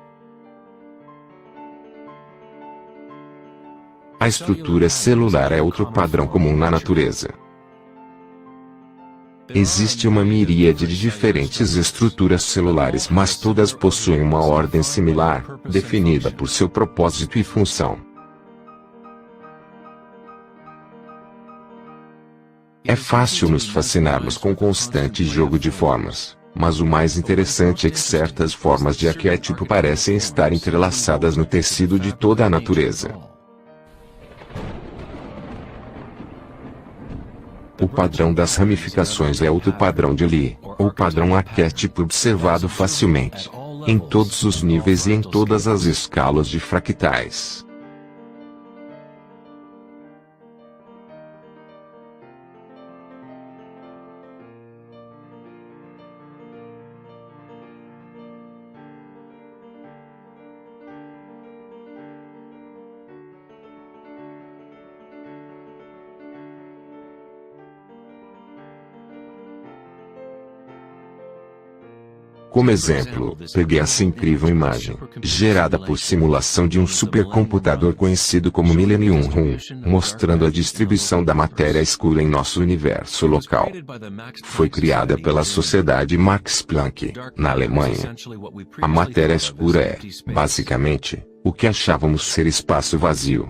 A estrutura celular é outro padrão comum na natureza. Existe uma miríade de diferentes estruturas celulares, mas todas possuem uma ordem similar, definida por seu propósito e função. É fácil nos fascinarmos com o constante jogo de formas, mas o mais interessante é que certas formas de arquétipo parecem estar entrelaçadas no tecido de toda a natureza. O padrão das ramificações é outro padrão de Li, ou padrão arquétipo observado facilmente, em todos os níveis e em todas as escalas de fractais. Como exemplo, peguei essa incrível imagem, gerada por simulação de um supercomputador conhecido como Millennium Room, mostrando a distribuição da matéria escura em nosso universo local. Foi criada pela Sociedade Max Planck, na Alemanha. A matéria escura é, basicamente, o que achávamos ser espaço vazio.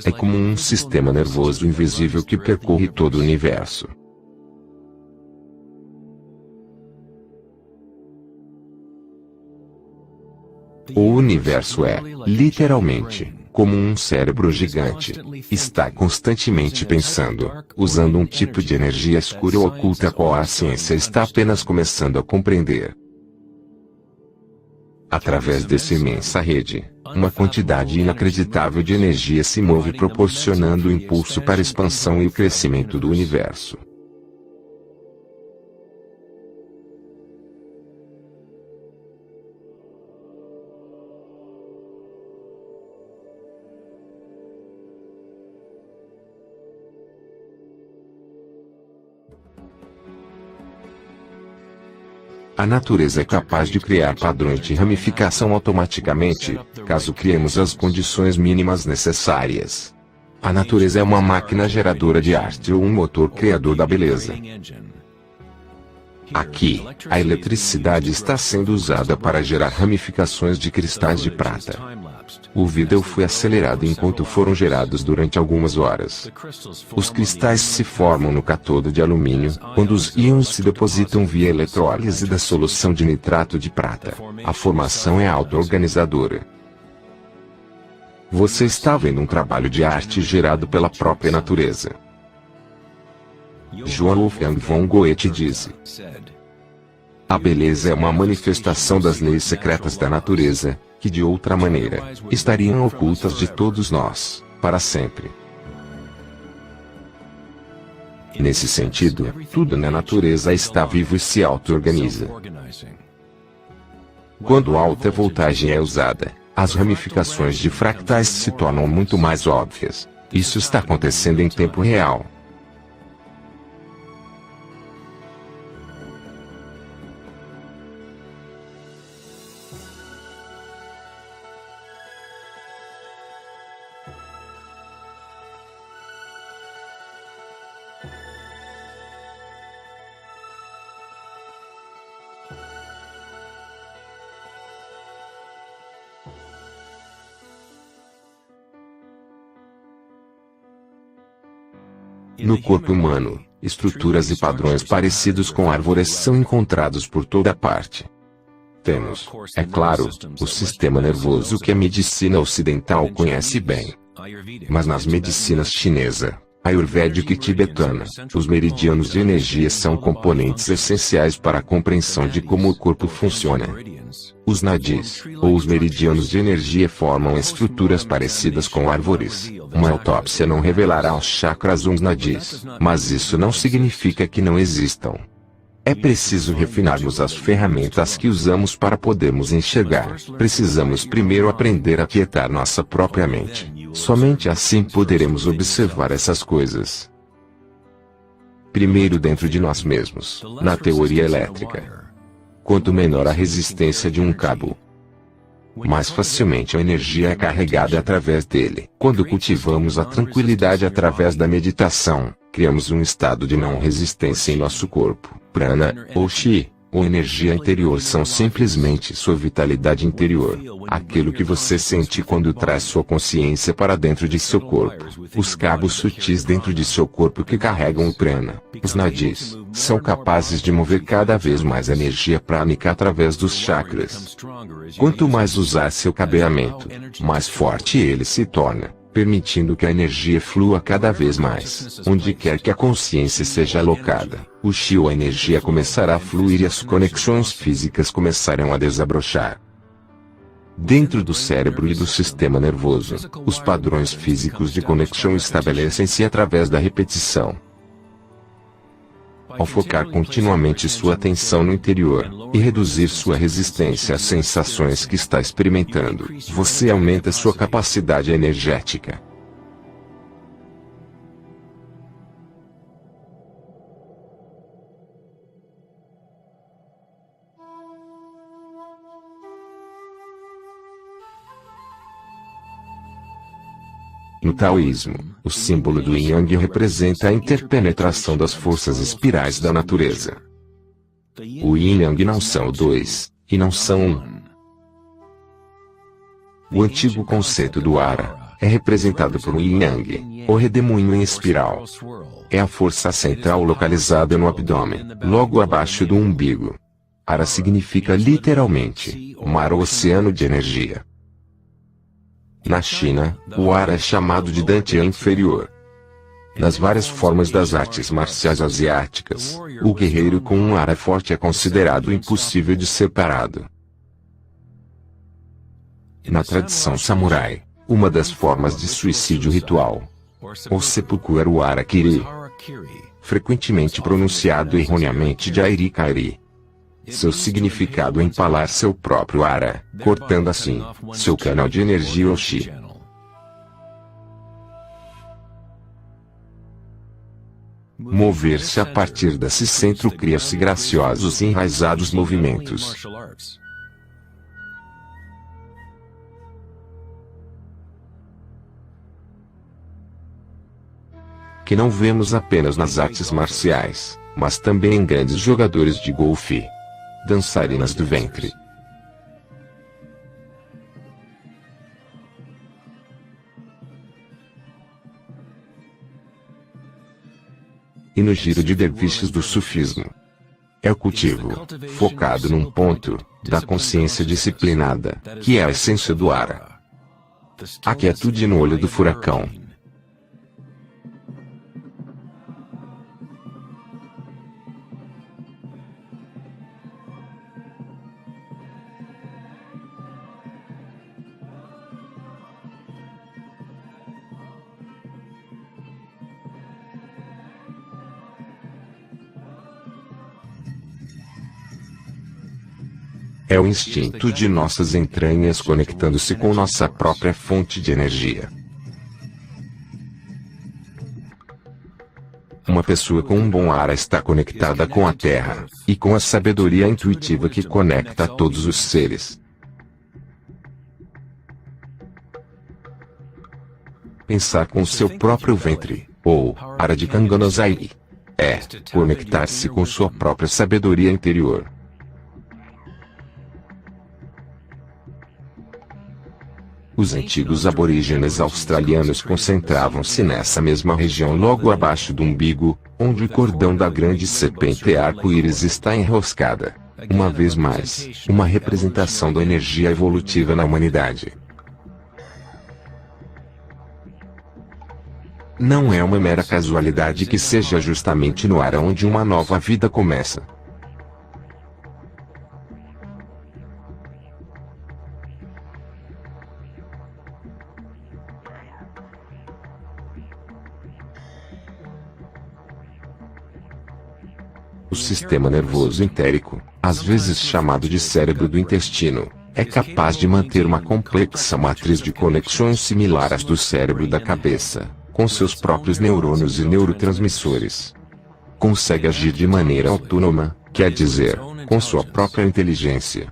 É como um sistema nervoso invisível que percorre todo o universo. O universo é, literalmente, como um cérebro gigante. Está constantemente pensando, usando um tipo de energia escura ou oculta a qual a ciência está apenas começando a compreender. Através dessa imensa rede, uma quantidade inacreditável de energia se move proporcionando o impulso para a expansão e o crescimento do universo. A natureza é capaz de criar padrões de ramificação automaticamente, caso criemos as condições mínimas necessárias. A natureza é uma máquina geradora de arte ou um motor criador da beleza. Aqui, a eletricidade está sendo usada para gerar ramificações de cristais de prata. O vídeo foi acelerado enquanto foram gerados durante algumas horas. Os cristais se formam no cátodo de alumínio, quando os íons se depositam via eletrólise da solução de nitrato de prata. A formação é auto-organizadora. Você está vendo um trabalho de arte gerado pela própria natureza. Johann Wolfgang von Goethe disse: a beleza é uma manifestação das leis secretas da natureza, que de outra maneira, estariam ocultas de todos nós, para sempre. Nesse sentido, tudo na natureza está vivo e se auto-organiza. Quando alta voltagem é usada, as ramificações de fractais se tornam muito mais óbvias. Isso está acontecendo em tempo real. No corpo humano, estruturas e padrões parecidos com árvores são encontrados por toda parte. Temos, é claro, o sistema nervoso que a medicina ocidental conhece bem. Mas nas medicinas chinesa, ayurvédica e tibetana, os meridianos de energia são componentes essenciais para a compreensão de como o corpo funciona. Os nadis, ou os meridianos de energia, formam estruturas parecidas com árvores. Uma autópsia não revelará os chakras ou os nadis, mas isso não significa que não existam. É preciso refinarmos as ferramentas que usamos para podermos enxergar. Precisamos primeiro aprender a aquietar nossa própria mente. Somente assim poderemos observar essas coisas. Primeiro dentro de nós mesmos, na teoria elétrica. Quanto menor a resistência de um cabo, mais facilmente a energia é carregada através dele. Quando cultivamos a tranquilidade através da meditação, criamos um estado de não resistência em nosso corpo. Prana, ou Chi, ou energia interior são simplesmente sua vitalidade interior. Aquilo que você sente quando traz sua consciência para dentro de seu corpo. Os cabos sutis dentro de seu corpo que carregam o prana, os nadis, são capazes de mover cada vez mais energia prânica através dos chakras. Quanto mais usar seu cabeamento, mais forte ele se torna, permitindo que a energia flua cada vez mais. Onde quer que a consciência seja alocada, o chi ou a energia começará a fluir e as conexões físicas começarão a desabrochar. Dentro do cérebro e do sistema nervoso, os padrões físicos de conexão estabelecem-se através da repetição. Ao focar continuamente sua atenção no interior, e reduzir sua resistência às sensações que está experimentando, você aumenta sua capacidade energética. No taoísmo, o símbolo do Yin Yang representa a interpenetração das forças espirais da natureza. O Yin e Yang não são dois, e não são um. O antigo conceito do Ara é representado por um Yin Yang, o redemoinho em espiral. É a força central localizada no abdômen, logo abaixo do umbigo. Ara significa literalmente, mar ou oceano de energia. Na China, o Ara é chamado de Dantian inferior. Nas várias formas das artes marciais asiáticas, o guerreiro com um Ara forte é considerado impossível de ser parado. Na tradição samurai, uma das formas de suicídio ritual, ou seppuku era o Harakiri, frequentemente pronunciado erroneamente de Airi-Kairi. Seu significado é empalar seu próprio Ara, cortando assim seu canal de energia ou Chi. Mover-se a partir desse centro cria-se graciosos e enraizados movimentos. Que não vemos apenas nas artes marciais, mas também em grandes jogadores de golfe. Dançarinas do ventre. E no giro de derviches do sufismo. É o cultivo, focado num ponto, da consciência disciplinada, que é a essência do Ara. A quietude no olho do furacão. É o instinto de nossas entranhas conectando-se com nossa própria fonte de energia. Uma pessoa com um bom Ara está conectada com a Terra, e com a sabedoria intuitiva que conecta a todos os seres. Pensar com seu próprio ventre, ou Ara de Kanganozai, é conectar-se com sua própria sabedoria interior. Os antigos aborígenes australianos concentravam-se nessa mesma região logo abaixo do umbigo, onde o cordão da grande serpente arco-íris está enroscada. Uma vez mais, uma representação da energia evolutiva na humanidade. Não é uma mera casualidade que seja justamente no ar onde uma nova vida começa. O sistema nervoso entérico, às vezes chamado de cérebro do intestino, é capaz de manter uma complexa matriz de conexões similar às do cérebro da cabeça, com seus próprios neurônios e neurotransmissores. Consegue agir de maneira autônoma, quer dizer, com sua própria inteligência.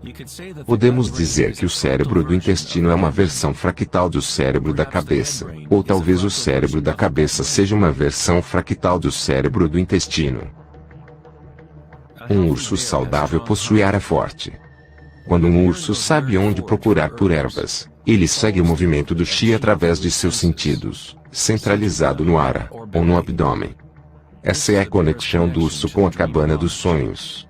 Podemos dizer que o cérebro do intestino é uma versão fractal do cérebro da cabeça, ou talvez o cérebro da cabeça seja uma versão fractal do cérebro do intestino. Um urso saudável possui ara forte. Quando um urso sabe onde procurar por ervas, ele segue o movimento do chi através de seus sentidos, centralizado no ara, ou no abdômen. Essa é a conexão do urso com a cabana dos sonhos.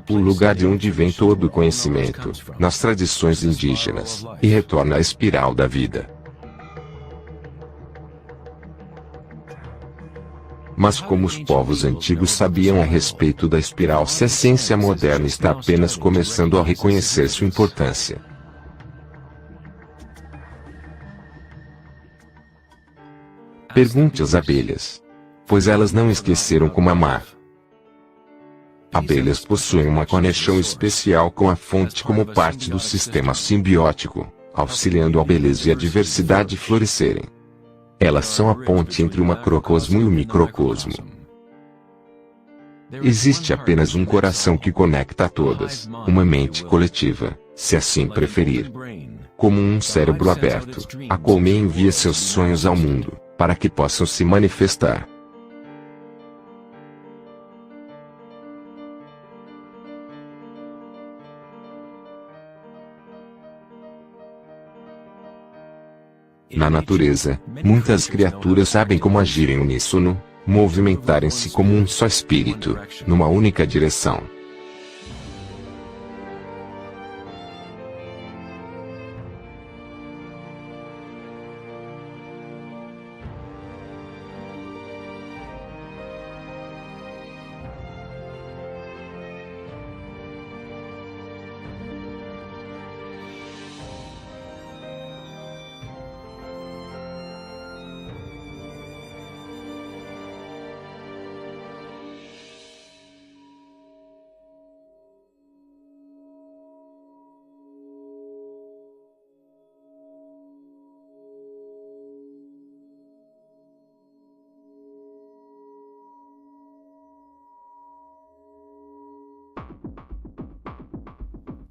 O lugar de onde vem todo o conhecimento, nas tradições indígenas, e retorna à espiral da vida. Mas como os povos antigos sabiam a respeito da espiral se a ciência moderna está apenas começando a reconhecer sua importância? Pergunte às abelhas. Pois elas não esqueceram como amar. Abelhas possuem uma conexão especial com a fonte como parte do sistema simbiótico, auxiliando a beleza e a diversidade florescerem. Elas são a ponte entre o macrocosmo e o microcosmo. Existe apenas um coração que conecta a todas, uma mente coletiva, se assim preferir. Como um cérebro aberto, a colmeia envia seus sonhos ao mundo, para que possam se manifestar. Na natureza, muitas criaturas sabem como agir em uníssono, movimentarem-se como um só espírito, numa única direção.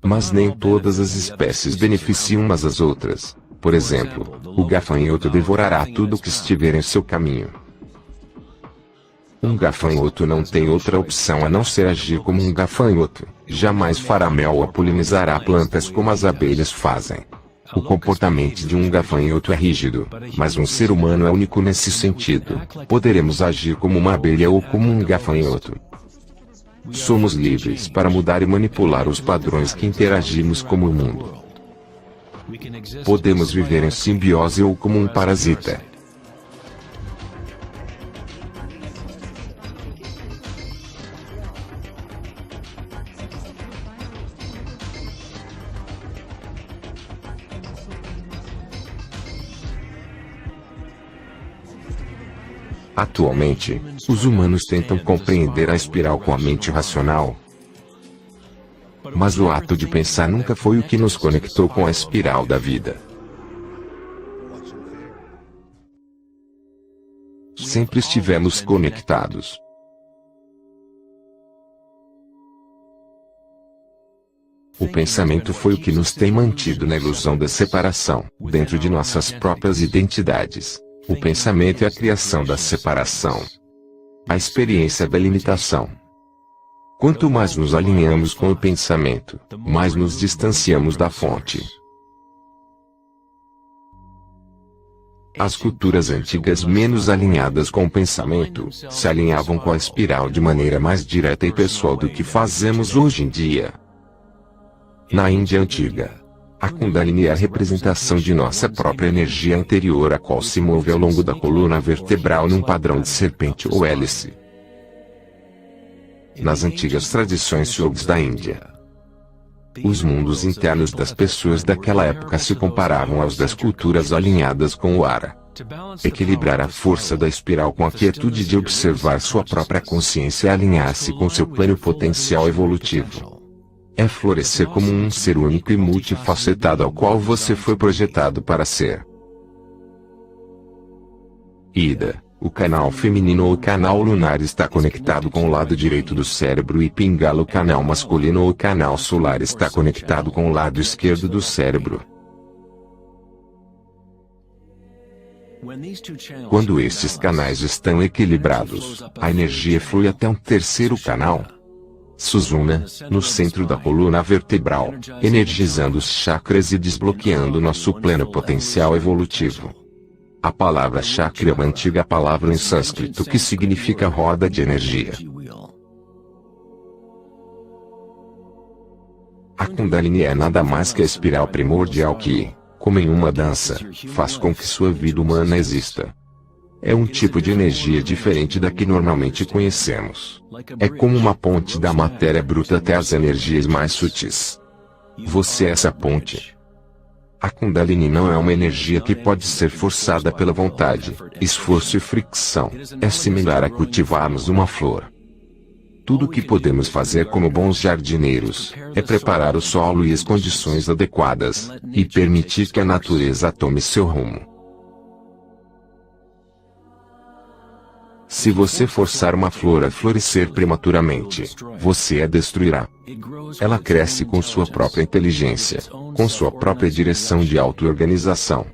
Mas nem todas as espécies beneficiam umas às outras. Por exemplo, o gafanhoto devorará tudo que estiver em seu caminho. Um gafanhoto não tem outra opção a não ser agir como um gafanhoto. Jamais fará mel ou polinizará plantas como as abelhas fazem. O comportamento de um gafanhoto é rígido, mas um ser humano é único nesse sentido. Poderemos agir como uma abelha ou como um gafanhoto. Somos livres para mudar e manipular os padrões que interagimos como o mundo. Podemos viver em simbiose ou como um parasita. Atualmente, os humanos tentam compreender a espiral com a mente racional. Mas o ato de pensar nunca foi o que nos conectou com a espiral da vida. Sempre estivemos conectados. O pensamento foi o que nos tem mantido na ilusão da separação, dentro de nossas próprias identidades. O pensamento é a criação da separação. A experiência da limitação. Quanto mais nos alinhamos com o pensamento, mais nos distanciamos da fonte. As culturas antigas menos alinhadas com o pensamento, se alinhavam com a espiral de maneira mais direta e pessoal do que fazemos hoje em dia. Na Índia antiga, a Kundalini é a representação de nossa própria energia interior, a qual se move ao longo da coluna vertebral num padrão de serpente ou hélice. Nas antigas tradições yogis da Índia, os mundos internos das pessoas daquela época se comparavam aos das culturas alinhadas com o Ara. Equilibrar a força da espiral com a quietude de observar sua própria consciência e alinhar-se com seu pleno potencial evolutivo. É florescer como um ser único e multifacetado ao qual você foi projetado para ser. Ida, o canal feminino ou canal lunar está conectado com o lado direito do cérebro e Pingala, o canal masculino ou canal solar está conectado com o lado esquerdo do cérebro. Quando estes canais estão equilibrados, a energia flui até um terceiro canal, Susumna, no centro da coluna vertebral, energizando os chakras e desbloqueando nosso pleno potencial evolutivo. A palavra chakra é uma antiga palavra em sânscrito que significa roda de energia. A Kundalini é nada mais que a espiral primordial que, como em uma dança, faz com que sua vida humana exista. É um tipo de energia diferente da que normalmente conhecemos. É como uma ponte da matéria bruta até as energias mais sutis. Você é essa ponte. A Kundalini não é uma energia que pode ser forçada pela vontade, esforço e fricção. É similar a cultivarmos uma flor. Tudo o que podemos fazer como bons jardineiros, é preparar o solo e as condições adequadas, e permitir que a natureza tome seu rumo. Se você forçar uma flor a florescer prematuramente, você a destruirá. Ela cresce com sua própria inteligência, com sua própria direção de auto-organização.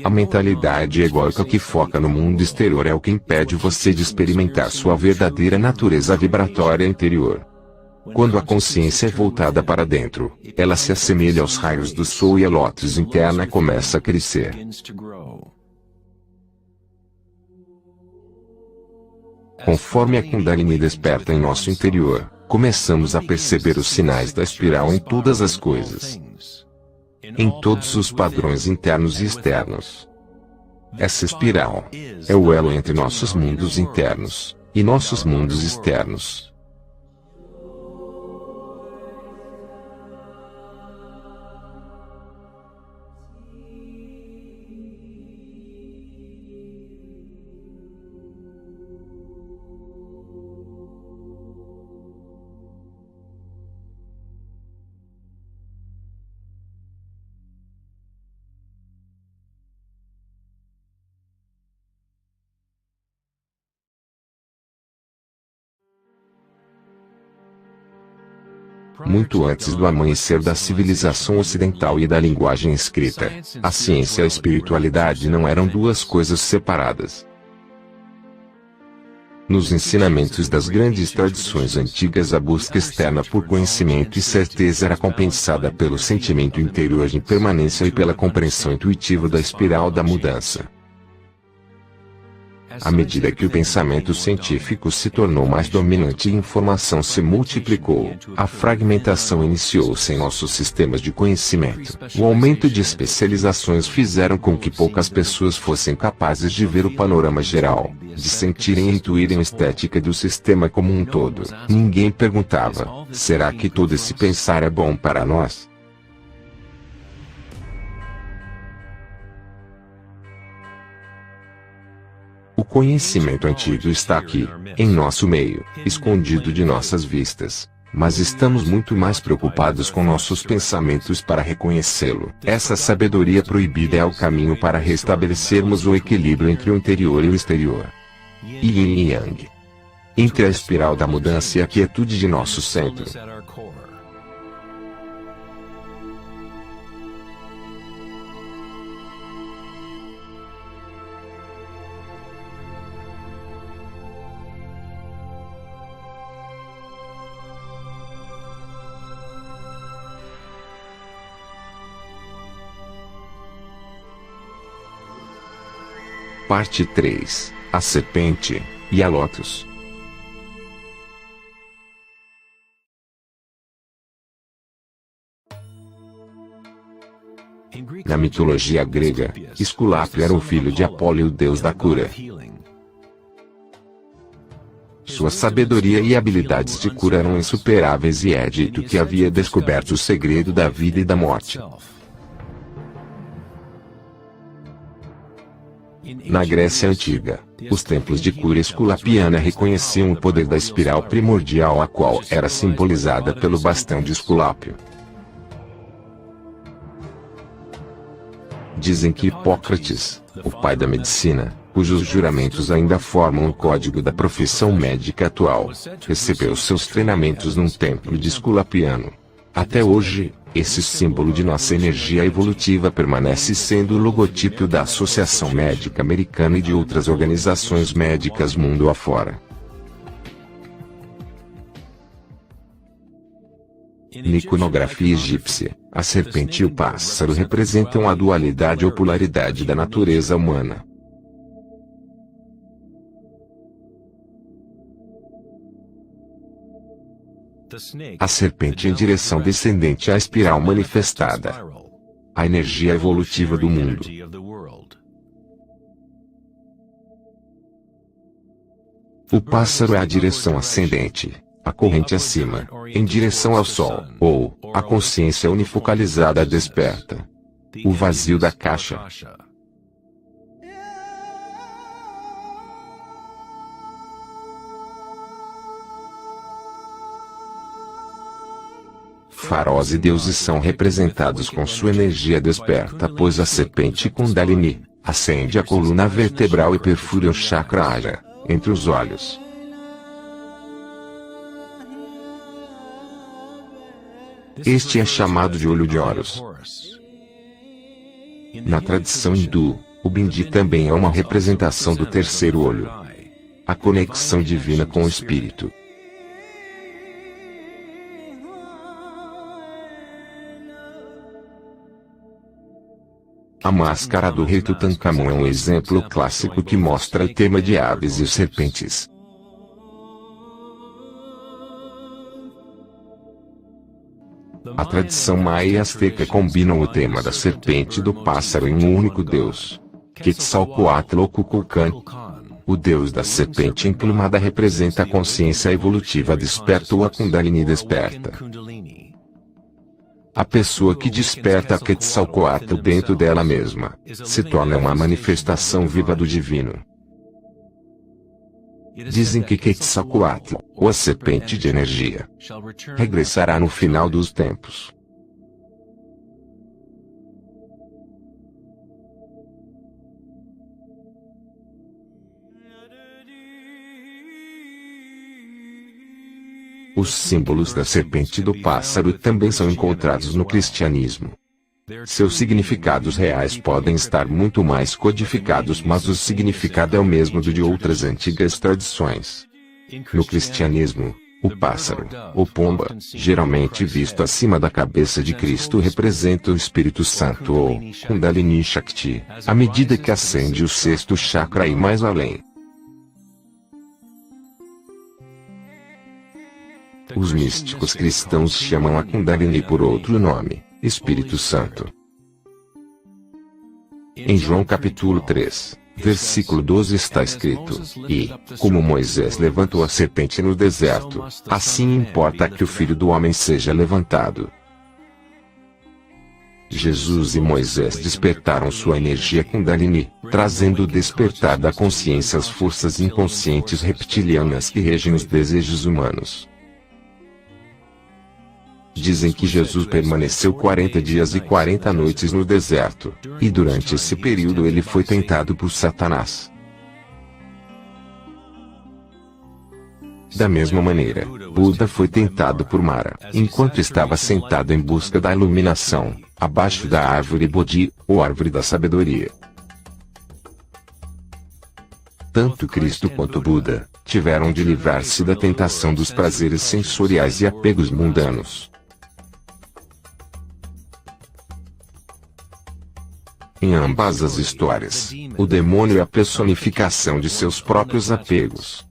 A mentalidade egóica que foca no mundo exterior é o que impede você de experimentar sua verdadeira natureza vibratória interior. Quando a consciência é voltada para dentro, ela se assemelha aos raios do sol e a lótus interna começa a crescer. Conforme a Kundalini desperta em nosso interior, começamos a perceber os sinais da espiral em todas as coisas. Em todos os padrões internos e externos. Essa espiral é o elo entre nossos mundos internos e nossos mundos externos. Muito antes do amanhecer da civilização ocidental e da linguagem escrita, a ciência e a espiritualidade não eram duas coisas separadas. Nos ensinamentos das grandes tradições antigas, a busca externa por conhecimento e certeza era compensada pelo sentimento interior de impermanência e pela compreensão intuitiva da espiral da mudança. À medida que o pensamento científico se tornou mais dominante e a informação se multiplicou, a fragmentação iniciou-se em nossos sistemas de conhecimento. O aumento de especializações fizeram com que poucas pessoas fossem capazes de ver o panorama geral, de sentirem e intuírem a estética do sistema como um todo. Ninguém perguntava: será que todo esse pensar é bom para nós? O conhecimento antigo está aqui, em nosso meio, escondido de nossas vistas. Mas estamos muito mais preocupados com nossos pensamentos para reconhecê-lo. Essa sabedoria proibida é o caminho para restabelecermos o equilíbrio entre o interior e o exterior. Yin e Yang. Entre a espiral da mudança e a quietude de nosso centro. Parte 3. A serpente e a lótus. Na mitologia grega, Esculápio era o filho de Apolo e o deus da cura. Sua sabedoria e habilidades de cura eram insuperáveis e é dito que havia descoberto o segredo da vida e da morte. Na Grécia Antiga, os templos de cura esculapiana reconheciam o poder da espiral primordial, a qual era simbolizada pelo bastão de Esculápio. Dizem que Hipócrates, o pai da medicina, cujos juramentos ainda formam o código da profissão médica atual, recebeu seus treinamentos num templo de Esculapiano. Até hoje, esse símbolo de nossa energia evolutiva permanece sendo o logotipo da Associação Médica Americana e de outras organizações médicas mundo afora. Na iconografia egípcia, a serpente e o pássaro representam a dualidade ou polaridade da natureza humana. A serpente em direção descendente à espiral manifestada, a energia evolutiva do mundo. O pássaro é a direção ascendente, a corrente acima, em direção ao sol, ou a consciência unifocalizada desperta. O vazio da caixa. Faraós e deuses são representados com sua energia desperta, pois a serpente Kundalini acende a coluna vertebral e perfura o chakra Ajna, entre os olhos. Este é chamado de olho de Horus. Na tradição hindu, o bindi também é uma representação do terceiro olho, a conexão divina com o espírito. A máscara do rei Tutankhamon é um exemplo clássico que mostra o tema de aves e serpentes. A tradição maia e azteca combinam o tema da serpente e do pássaro em um único deus, Quetzalcoatl ou Kukulkan. O deus da serpente emplumada representa a consciência evolutiva desperta ou a Kundalini desperta. A pessoa que desperta a Quetzalcoatl dentro dela mesma, se torna uma manifestação viva do divino. Dizem que Quetzalcoatl, ou a serpente de energia, regressará no final dos tempos. Os símbolos da serpente e do pássaro também são encontrados no cristianismo. Seus significados reais podem estar muito mais codificados, mas o significado é o mesmo do de outras antigas tradições. No cristianismo, o pássaro, ou pomba, geralmente visto acima da cabeça de Cristo, representa o Espírito Santo ou Kundalini Shakti, à medida que ascende o sexto chakra e mais além. Os místicos cristãos chamam a Kundalini por outro nome, Espírito Santo. Em João capítulo 3, versículo 12 está escrito: E, como Moisés levantou a serpente no deserto, assim importa que o Filho do Homem seja levantado. Jesus e Moisés despertaram sua energia Kundalini, trazendo o despertar da consciência às forças inconscientes reptilianas que regem os desejos humanos. Dizem que Jesus permaneceu 40 dias e 40 noites no deserto, e durante esse período ele foi tentado por Satanás. Da mesma maneira, Buda foi tentado por Mara, enquanto estava sentado em busca da iluminação, abaixo da árvore Bodhi, ou árvore da sabedoria. Tanto Cristo quanto Buda tiveram de livrar-se da tentação dos prazeres sensoriais e apegos mundanos. Em ambas as histórias, o demônio é a personificação de seus próprios apegos.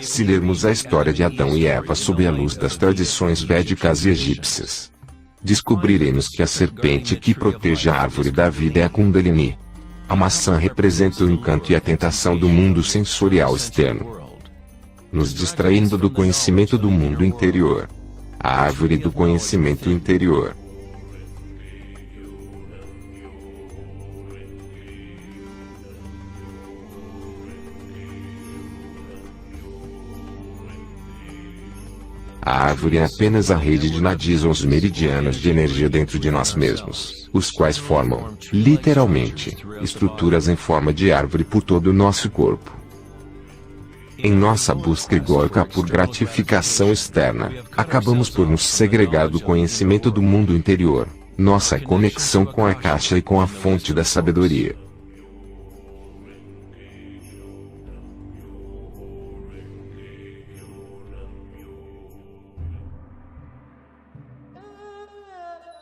Se lermos a história de Adão e Eva sob a luz das tradições védicas e egípcias, descobriremos que a serpente que protege a árvore da vida é a Kundalini. A maçã representa o encanto e a tentação do mundo sensorial externo, nos distraindo do conhecimento do mundo interior. A árvore do conhecimento interior. A árvore é apenas a rede de nadis ou os meridianos de energia dentro de nós mesmos, os quais formam, literalmente, estruturas em forma de árvore por todo o nosso corpo. Em nossa busca egóica por gratificação externa, acabamos por nos segregar do conhecimento do mundo interior, nossa conexão com a caixa e com a fonte da sabedoria.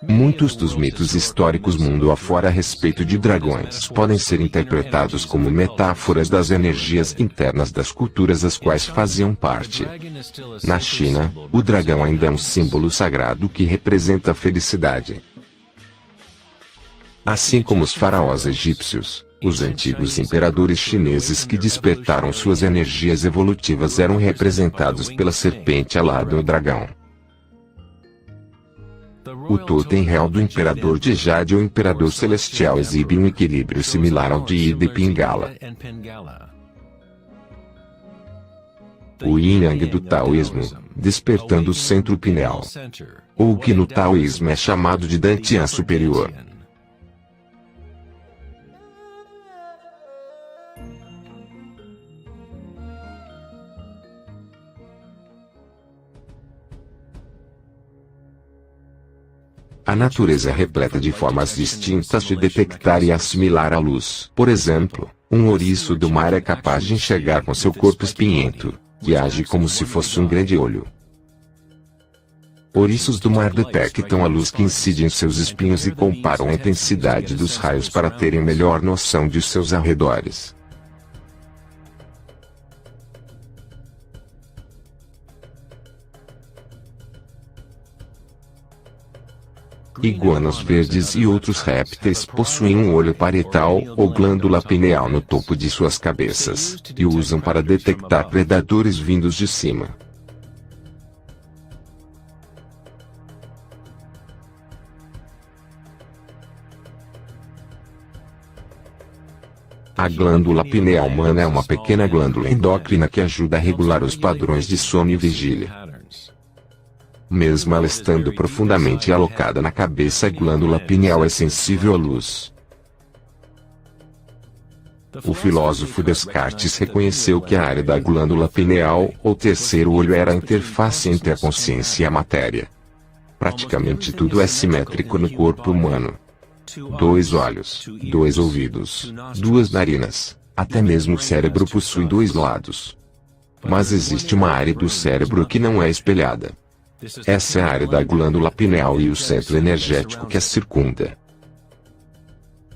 Muitos dos mitos históricos mundo afora a respeito de dragões podem ser interpretados como metáforas das energias internas das culturas das quais faziam parte. Na China, o dragão ainda é um símbolo sagrado que representa a felicidade. Assim como os faraós egípcios, os antigos imperadores chineses que despertaram suas energias evolutivas eram representados pela serpente alada ou dragão. O totem real do imperador de Jade ou imperador celestial exibe um equilíbrio similar ao de Ida e Pingala. O yin-yang do taoísmo, despertando o centro pineal, ou o que no taoísmo é chamado de Dantian superior. A natureza é repleta de formas distintas de detectar e assimilar a luz. Por exemplo, um ouriço do mar é capaz de enxergar com seu corpo espinhento, que age como se fosse um grande olho. Ouriços do mar detectam a luz que incide em seus espinhos e comparam a intensidade dos raios para terem melhor noção de seus arredores. Iguanas verdes e outros répteis possuem um olho parietal ou glândula pineal no topo de suas cabeças, e o usam para detectar predadores vindos de cima. A glândula pineal humana é uma pequena glândula endócrina que ajuda a regular os padrões de sono e vigília. Mesmo ela estando profundamente alocada na cabeça, a glândula pineal é sensível à luz. O filósofo Descartes reconheceu que a área da glândula pineal, ou terceiro olho, era a interface entre a consciência e a matéria. Praticamente tudo é simétrico no corpo humano. 2 olhos, 2 ouvidos, 2 narinas, até mesmo o cérebro possui 2 lados. Mas existe uma área do cérebro que não é espelhada. Essa é a área da glândula pineal e o centro energético que a circunda.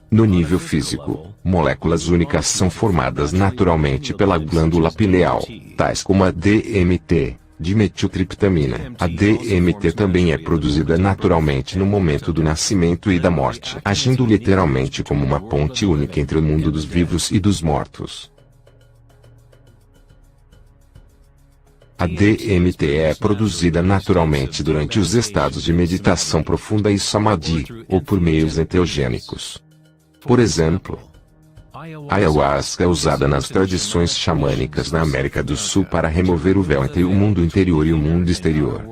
No nível físico, moléculas únicas são formadas naturalmente pela glândula pineal, tais como a DMT, dimetiltriptamina. A DMT também é produzida naturalmente no momento do nascimento e da morte, agindo literalmente como uma ponte única entre o mundo dos vivos e dos mortos. A DMT é produzida naturalmente durante os estados de meditação profunda e samadhi, ou por meios enteogênicos. Por exemplo, a ayahuasca é usada nas tradições xamânicas na América do Sul para remover o véu entre o mundo interior e o mundo exterior.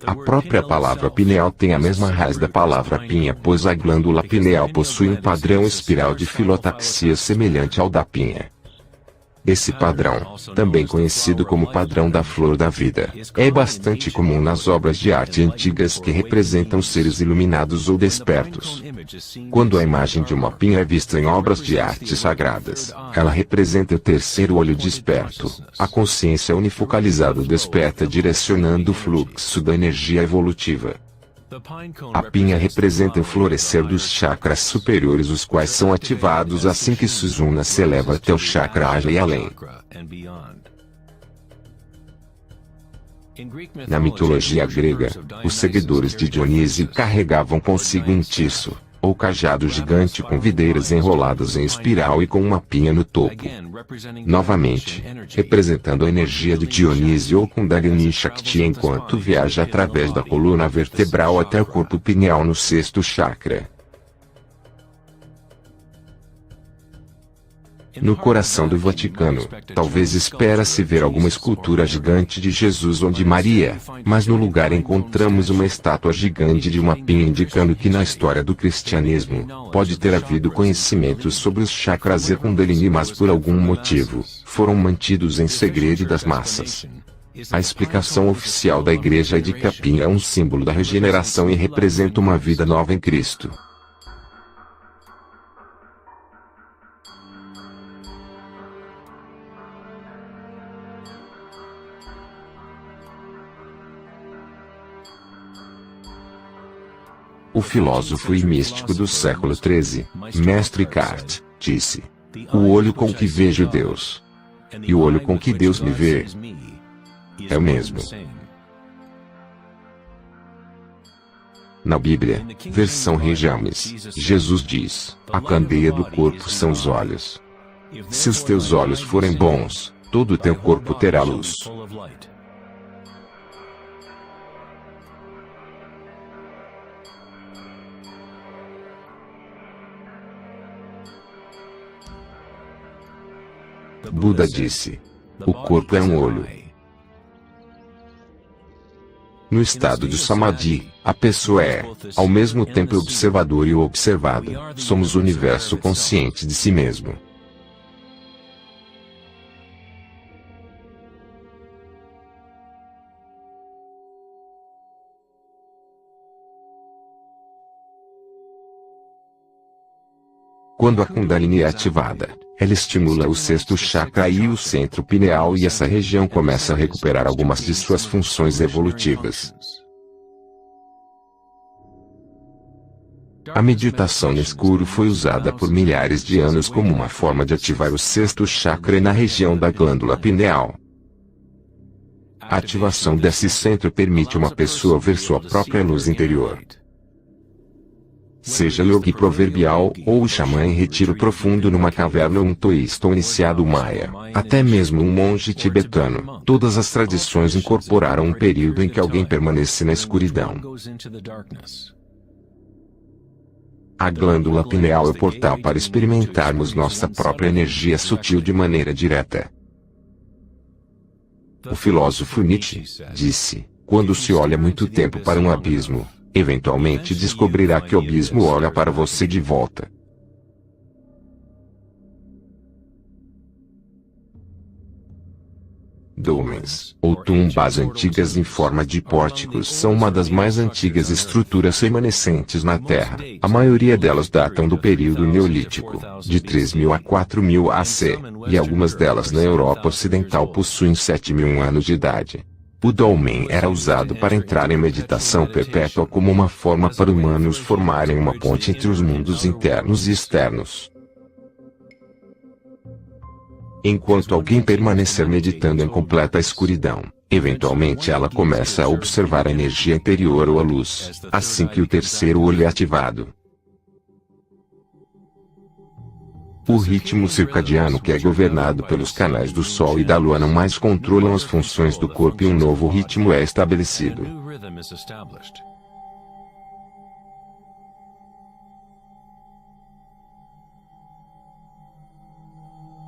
A própria palavra pineal tem a mesma raiz da palavra pinha, pois a glândula pineal possui um padrão espiral de filotaxia semelhante ao da pinha. Esse padrão, também conhecido como padrão da flor da vida, é bastante comum nas obras de arte antigas que representam seres iluminados ou despertos. Quando a imagem de uma pinha é vista em obras de arte sagradas, ela representa o terceiro olho desperto, a consciência unifocalizada desperta direcionando o fluxo da energia evolutiva. A pinha representa o florescer dos chakras superiores, os quais são ativados assim que Susumna se eleva até o chakra Ajna e além. Na mitologia grega, os seguidores de Dionísio carregavam consigo um tiço, ou cajado gigante com videiras enroladas em espiral e com uma pinha no topo. Novamente, representando a energia de Dionísio ou Kundalini Shakti enquanto viaja através da coluna vertebral até o corpo pineal no sexto chakra. No coração do Vaticano, talvez espera-se ver alguma escultura gigante de Jesus ou de Maria, mas no lugar encontramos uma estátua gigante de uma pinha indicando que na história do cristianismo, pode ter havido conhecimentos sobre os chakras e Kundalini mas por algum motivo, foram mantidos em segredo das massas. A explicação oficial da Igreja é de que a pinha é um símbolo da regeneração e representa uma vida nova em Cristo. O filósofo e místico do século XIII, Mestre Eckhart, disse: "O olho com que vejo Deus e o olho com que Deus me vê é o mesmo." Na Bíblia, versão Rei James, Jesus diz: "A candeia do corpo são os olhos. Se os teus olhos forem bons, todo o teu corpo terá luz." Buda disse: "O corpo é um olho." No estado de Samadhi, a pessoa é, ao mesmo tempo, observador e o observado. Somos o universo consciente de si mesmo. Quando a Kundalini é ativada, ela estimula o sexto chakra e o centro pineal e essa região começa a recuperar algumas de suas funções evolutivas. A meditação no escuro foi usada por milhares de anos como uma forma de ativar o sexto chakra na região da glândula pineal. A ativação desse centro permite uma pessoa ver sua própria luz interior. Seja yogi proverbial, ou o xamã em retiro profundo numa caverna ou um taoísta ou iniciado maia, até mesmo um monge tibetano, todas as tradições incorporaram um período em que alguém permanece na escuridão. A glândula pineal é o portal para experimentarmos nossa própria energia sutil de maneira direta. O filósofo Nietzsche disse: "Quando se olha muito tempo para um abismo, eventualmente descobrirá que o abismo olha para você de volta." Dolmens, ou tumbas antigas em forma de pórticos, são uma das mais antigas estruturas remanescentes na Terra. A maioria delas datam do período Neolítico, de 3000 a 4000 AC, e algumas delas na Europa Ocidental possuem 7000 anos de idade. O dolmen era usado para entrar em meditação perpétua como uma forma para humanos formarem uma ponte entre os mundos internos e externos. Enquanto alguém permanecer meditando em completa escuridão, eventualmente ela começa a observar a energia interior ou a luz, assim que o terceiro olho é ativado. O ritmo circadiano, que é governado pelos canais do Sol e da Lua, não mais controlam as funções do corpo e um novo ritmo é estabelecido.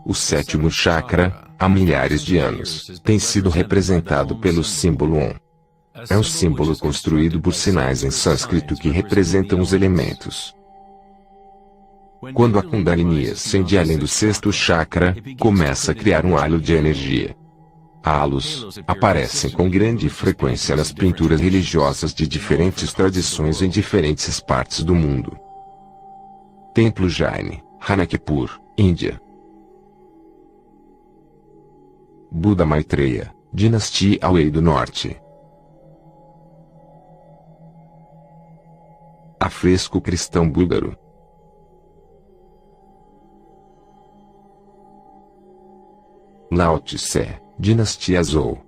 O sétimo chakra, há milhares de anos, tem sido representado pelo símbolo Om. É um símbolo construído por sinais em sânscrito que representam os elementos. Quando a Kundalini ascende além do sexto chakra, começa a criar um halo de energia. Halos aparecem com grande frequência nas pinturas religiosas de diferentes tradições em diferentes partes do mundo. Templo Jain, Ranakpur, Índia. Buda Maitreya, Dinastia Wei do Norte. Afresco cristão búlgaro. Lao Tse, Dinastia Zhou.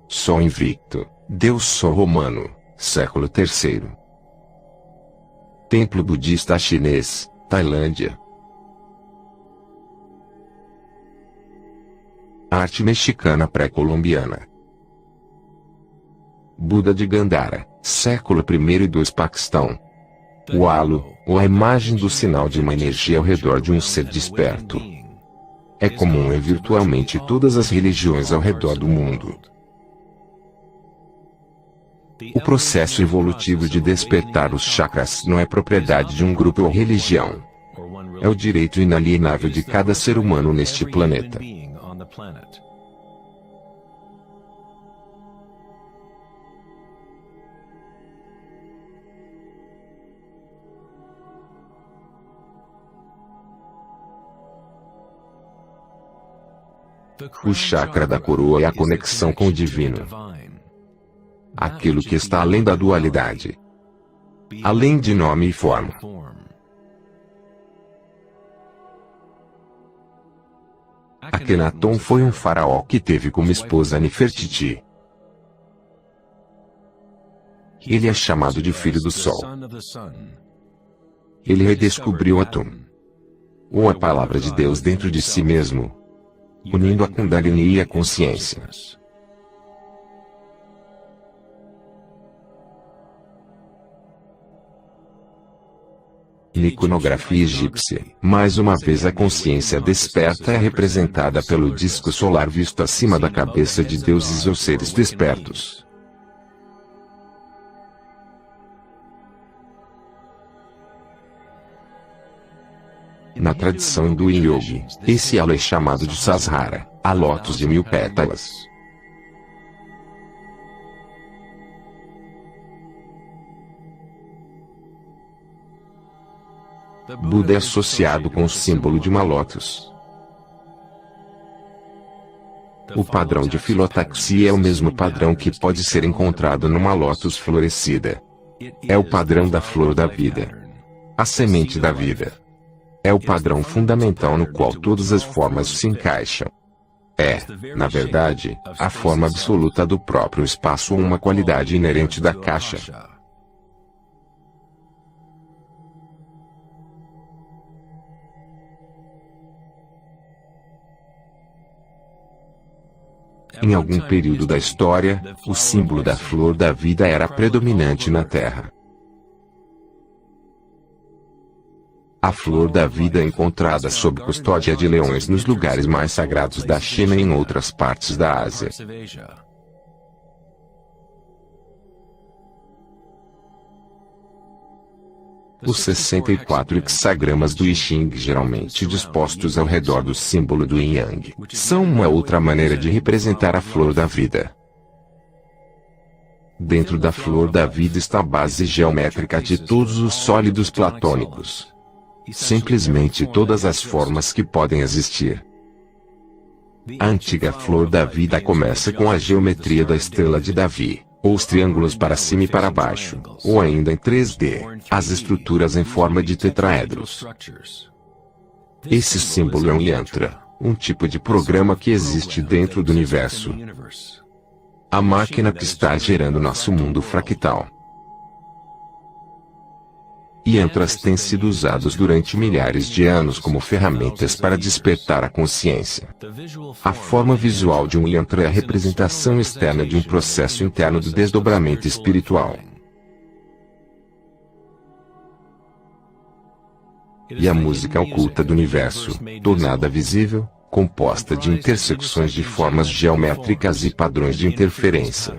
Sol invicto, Deus Sol romano, século III. Templo budista chinês, Tailândia. Arte mexicana pré-colombiana. Buda de Gandhara, século I e II, Paquistão. O halo, ou a imagem do sinal de uma energia ao redor de um ser desperto. É comum em virtualmente todas as religiões ao redor do mundo. O processo evolutivo de despertar os chakras não é propriedade de um grupo ou religião. É o direito inalienável de cada ser humano neste planeta. O chakra da coroa é a conexão com o divino. Aquilo que está além da dualidade. Além de nome e forma. Akhenaton foi um faraó que teve como esposa Nefertiti. Ele é chamado de filho do sol. Ele redescobriu Atum, ou a palavra de Deus dentro de si mesmo, unindo a Kundalini e a consciência. Na iconografia egípcia, mais uma vez a consciência desperta é representada pelo disco solar visto acima da cabeça de deuses ou seres despertos. Na tradição hindu e yogi, esse halo é chamado de Sahasrara, a lótus de 1000 pétalas. Buda é associado com o símbolo de uma lótus. O padrão de filotaxia é o mesmo padrão que pode ser encontrado numa lótus florescida. É o padrão da flor da vida. A semente da vida. É o padrão fundamental no qual todas as formas se encaixam. É, na verdade, a forma absoluta do próprio espaço ou uma qualidade inerente da caixa. Em algum período da história, o símbolo da flor da vida era predominante na Terra. A flor da vida é encontrada sob custódia de leões nos lugares mais sagrados da China e em outras partes da Ásia. Os 64 hexagramas do I Ching, geralmente dispostos ao redor do símbolo do Yin Yang, são uma outra maneira de representar a flor da vida. Dentro da flor da vida está a base geométrica de todos os sólidos platônicos. Simplesmente todas as formas que podem existir. A antiga flor da vida começa com a geometria da estrela de Davi, ou os triângulos para cima e para baixo, ou ainda em 3D, as estruturas em forma de tetraedros. Esse símbolo é um yantra, um tipo de programa que existe dentro do universo. A máquina que está gerando nosso mundo fractal. Yantras têm sido usados durante milhares de anos como ferramentas para despertar a consciência. A forma visual de um yantra é a representação externa de um processo interno do desdobramento espiritual. E a música oculta do universo, tornada visível, composta de intersecções de formas geométricas e padrões de interferência.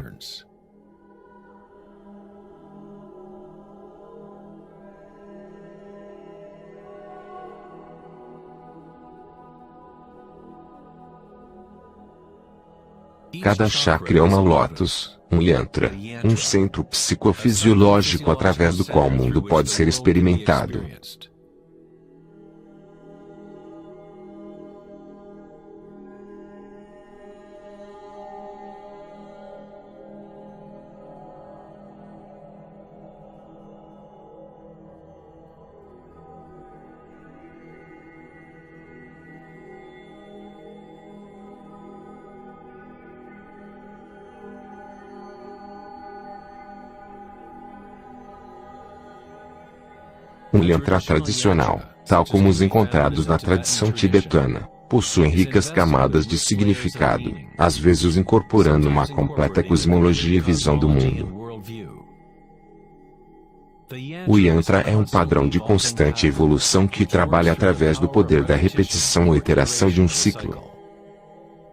Cada chakra é uma lótus, um yantra, um centro psicofisiológico através do qual o mundo pode ser experimentado. Um yantra tradicional, tal como os encontrados na tradição tibetana, possuem ricas camadas de significado, às vezes incorporando uma completa cosmologia e visão do mundo. O yantra é um padrão de constante evolução que trabalha através do poder da repetição ou iteração de um ciclo.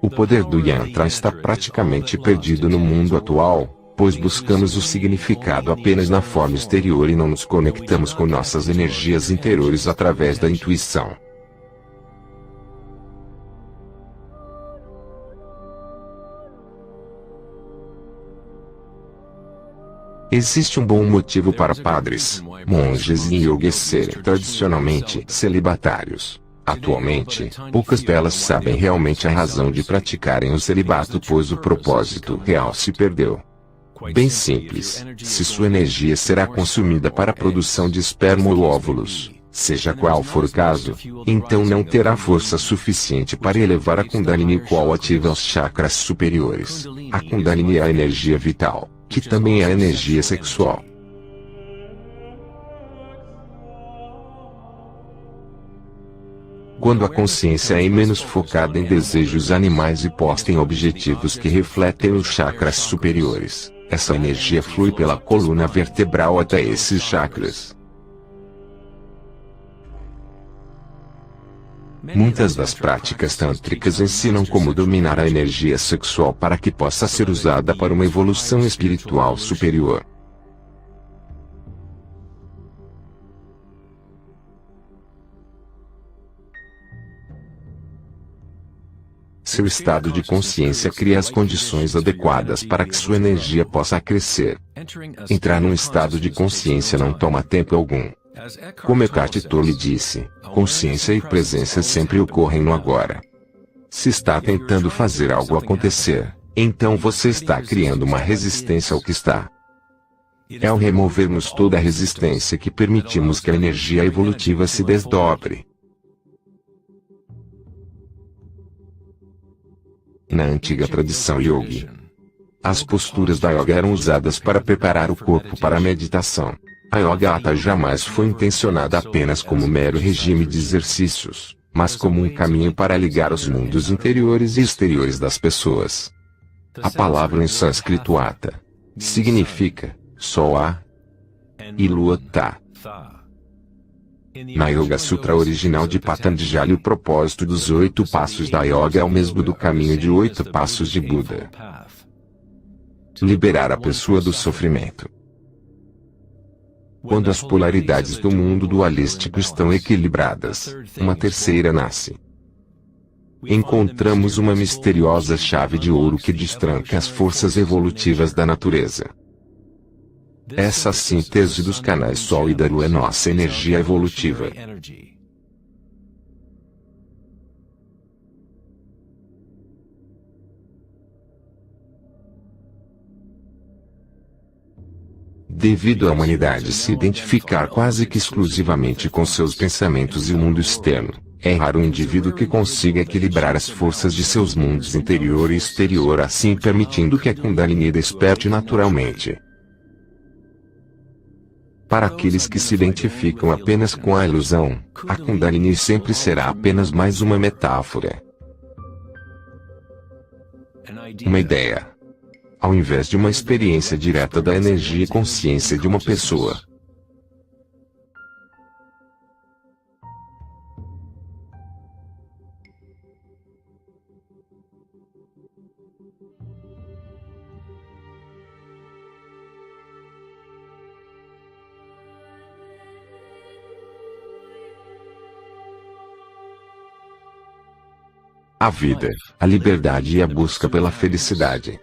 O poder do yantra está praticamente perdido no mundo atual, pois buscamos o significado apenas na forma exterior e não nos conectamos com nossas energias interiores através da intuição. Existe um bom motivo para padres, monges e yogis serem tradicionalmente celibatários. Atualmente, poucas delas sabem realmente a razão de praticarem o celibato, pois o propósito real se perdeu. Bem simples, se sua energia será consumida para a produção de esperma ou óvulos, seja qual for o caso, então não terá força suficiente para elevar a Kundalini, qual ativa os chakras superiores. A Kundalini é a energia vital, que também é a energia sexual. Quando a consciência é menos focada em desejos animais e posta em objetivos que refletem os chakras superiores, essa energia flui pela coluna vertebral até esses chakras. Muitas das práticas tântricas ensinam como dominar a energia sexual para que possa ser usada para uma evolução espiritual superior. Seu estado de consciência cria as condições adequadas para que sua energia possa crescer. Entrar num estado de consciência não toma tempo algum. Como Eckhart Tolle disse, consciência e presença sempre ocorrem no agora. Se está tentando fazer algo acontecer, então você está criando uma resistência ao que está. É ao removermos toda a resistência que permitimos que a energia evolutiva se desdobre. Na antiga tradição yogi, as posturas da yoga eram usadas para preparar o corpo para a meditação. A yoga hatha jamais foi intencionada apenas como mero regime de exercícios, mas como um caminho para ligar os mundos interiores e exteriores das pessoas. A palavra em sânscrito hatha significa sol A e lua Tha. Na Yoga Sutra original de Patanjali, o propósito dos 8 passos da yoga é o mesmo do caminho de 8 passos de Buda: liberar a pessoa do sofrimento. Quando as polaridades do mundo dualístico estão equilibradas, uma terceira nasce. Encontramos uma misteriosa chave de ouro que destranca as forças evolutivas da natureza. Essa síntese dos canais Sol e da Lua é nossa energia evolutiva. Devido à humanidade se identificar quase que exclusivamente com seus pensamentos e o mundo externo, é raro o indivíduo que consiga equilibrar as forças de seus mundos interior e exterior, assim permitindo que a Kundalini desperte naturalmente. Para aqueles que se identificam apenas com a ilusão, a Kundalini sempre será apenas mais uma metáfora. Uma ideia, ao invés de uma experiência direta da energia e consciência de uma pessoa. a vida, a liberdade e a busca pela felicidade.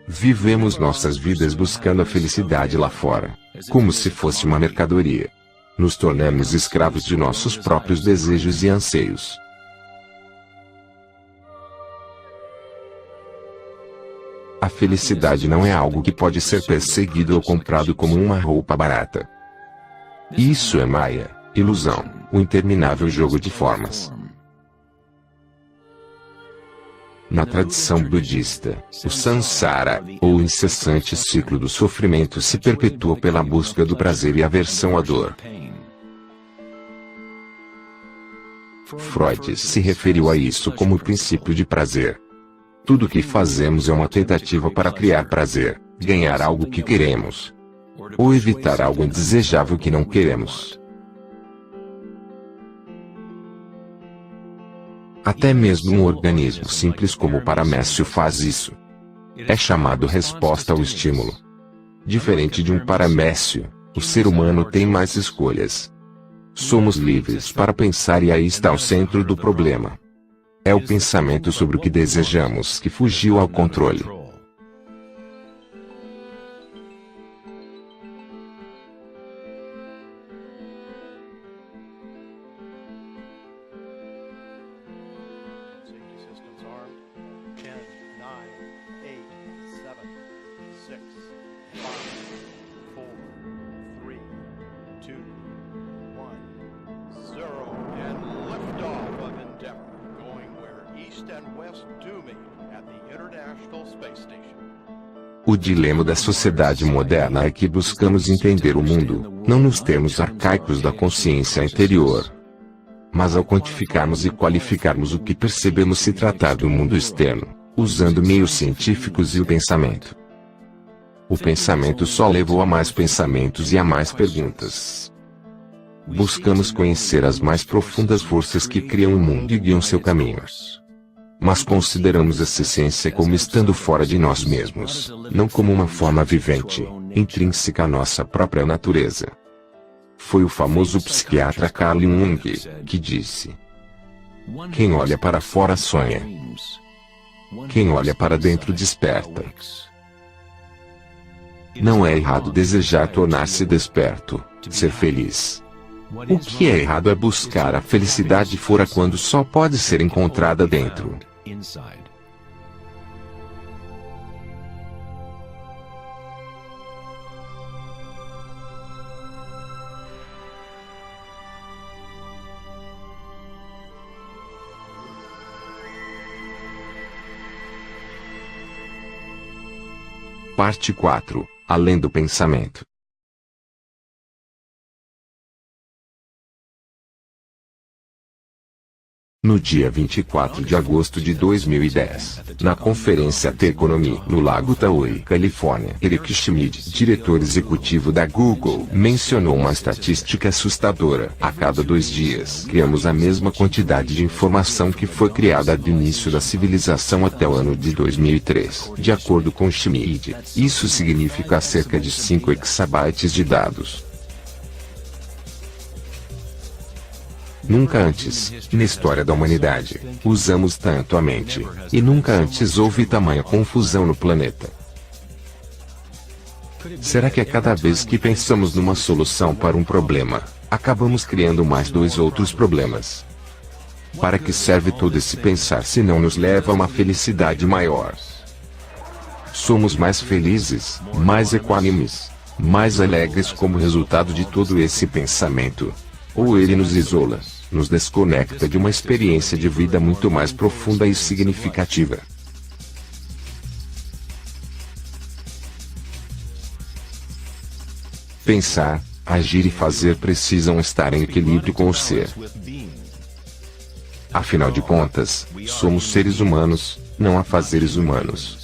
Vivemos nossas vidas buscando a felicidade lá fora, como se fosse uma mercadoria. Nos tornamos escravos de nossos próprios desejos e anseios. A felicidade não é algo que pode ser perseguido ou comprado como uma roupa barata. Isso é Maya, ilusão, o interminável jogo de formas. Na tradição budista, o samsara, ou o incessante ciclo do sofrimento, se perpetua pela busca do prazer e aversão à dor. Freud se referiu a isso como o princípio de prazer. Tudo o que fazemos é uma tentativa para criar prazer, ganhar algo que queremos, ou evitar algo indesejável que não queremos. Até mesmo um organismo simples como o paramécio faz isso. É chamado resposta ao estímulo. Diferente de um paramécio, o ser humano tem mais escolhas. Somos livres para pensar e aí está o centro do problema. É o pensamento sobre o que desejamos que fugiu ao controle. O dilema da sociedade moderna é que buscamos entender o mundo, não nos termos arcaicos da consciência interior, mas ao quantificarmos e qualificarmos o que percebemos se tratar do mundo externo, usando meios científicos e o pensamento. O pensamento só levou a mais pensamentos e a mais perguntas. Buscamos conhecer as mais profundas forças que criam o mundo e guiam seu caminho. Mas consideramos essa essência como estando fora de nós mesmos, não como uma forma vivente, intrínseca à nossa própria natureza. Foi o famoso psiquiatra Carl Jung que disse: quem olha para fora sonha. Quem olha para dentro desperta. Não é errado desejar tornar-se desperto, ser feliz. O que é errado é buscar a felicidade fora quando só pode ser encontrada dentro. Parte 4. Além do pensamento. No dia 24 de agosto de 2010, na conferência The Economy, no Lago Tahoe, Califórnia, Eric Schmidt, diretor executivo da Google, mencionou uma estatística assustadora. A cada 2 dias, criamos a mesma quantidade de informação que foi criada do início da civilização até o ano de 2003. De acordo com Schmidt, isso significa cerca de 5 exabytes de dados. Nunca antes, na história da humanidade, usamos tanto a mente, e nunca antes houve tamanha confusão no planeta. Será que a cada vez que pensamos numa solução para um problema, acabamos criando mais 2 outros problemas? Para que serve todo esse pensar se não nos leva a uma felicidade maior? Somos mais felizes, mais equânimes, mais alegres como resultado de todo esse pensamento? Ou ele nos isola, nos desconecta de uma experiência de vida muito mais profunda e significativa? Pensar, agir e fazer precisam estar em equilíbrio com o ser. Afinal de contas, somos seres humanos, não afazeres humanos.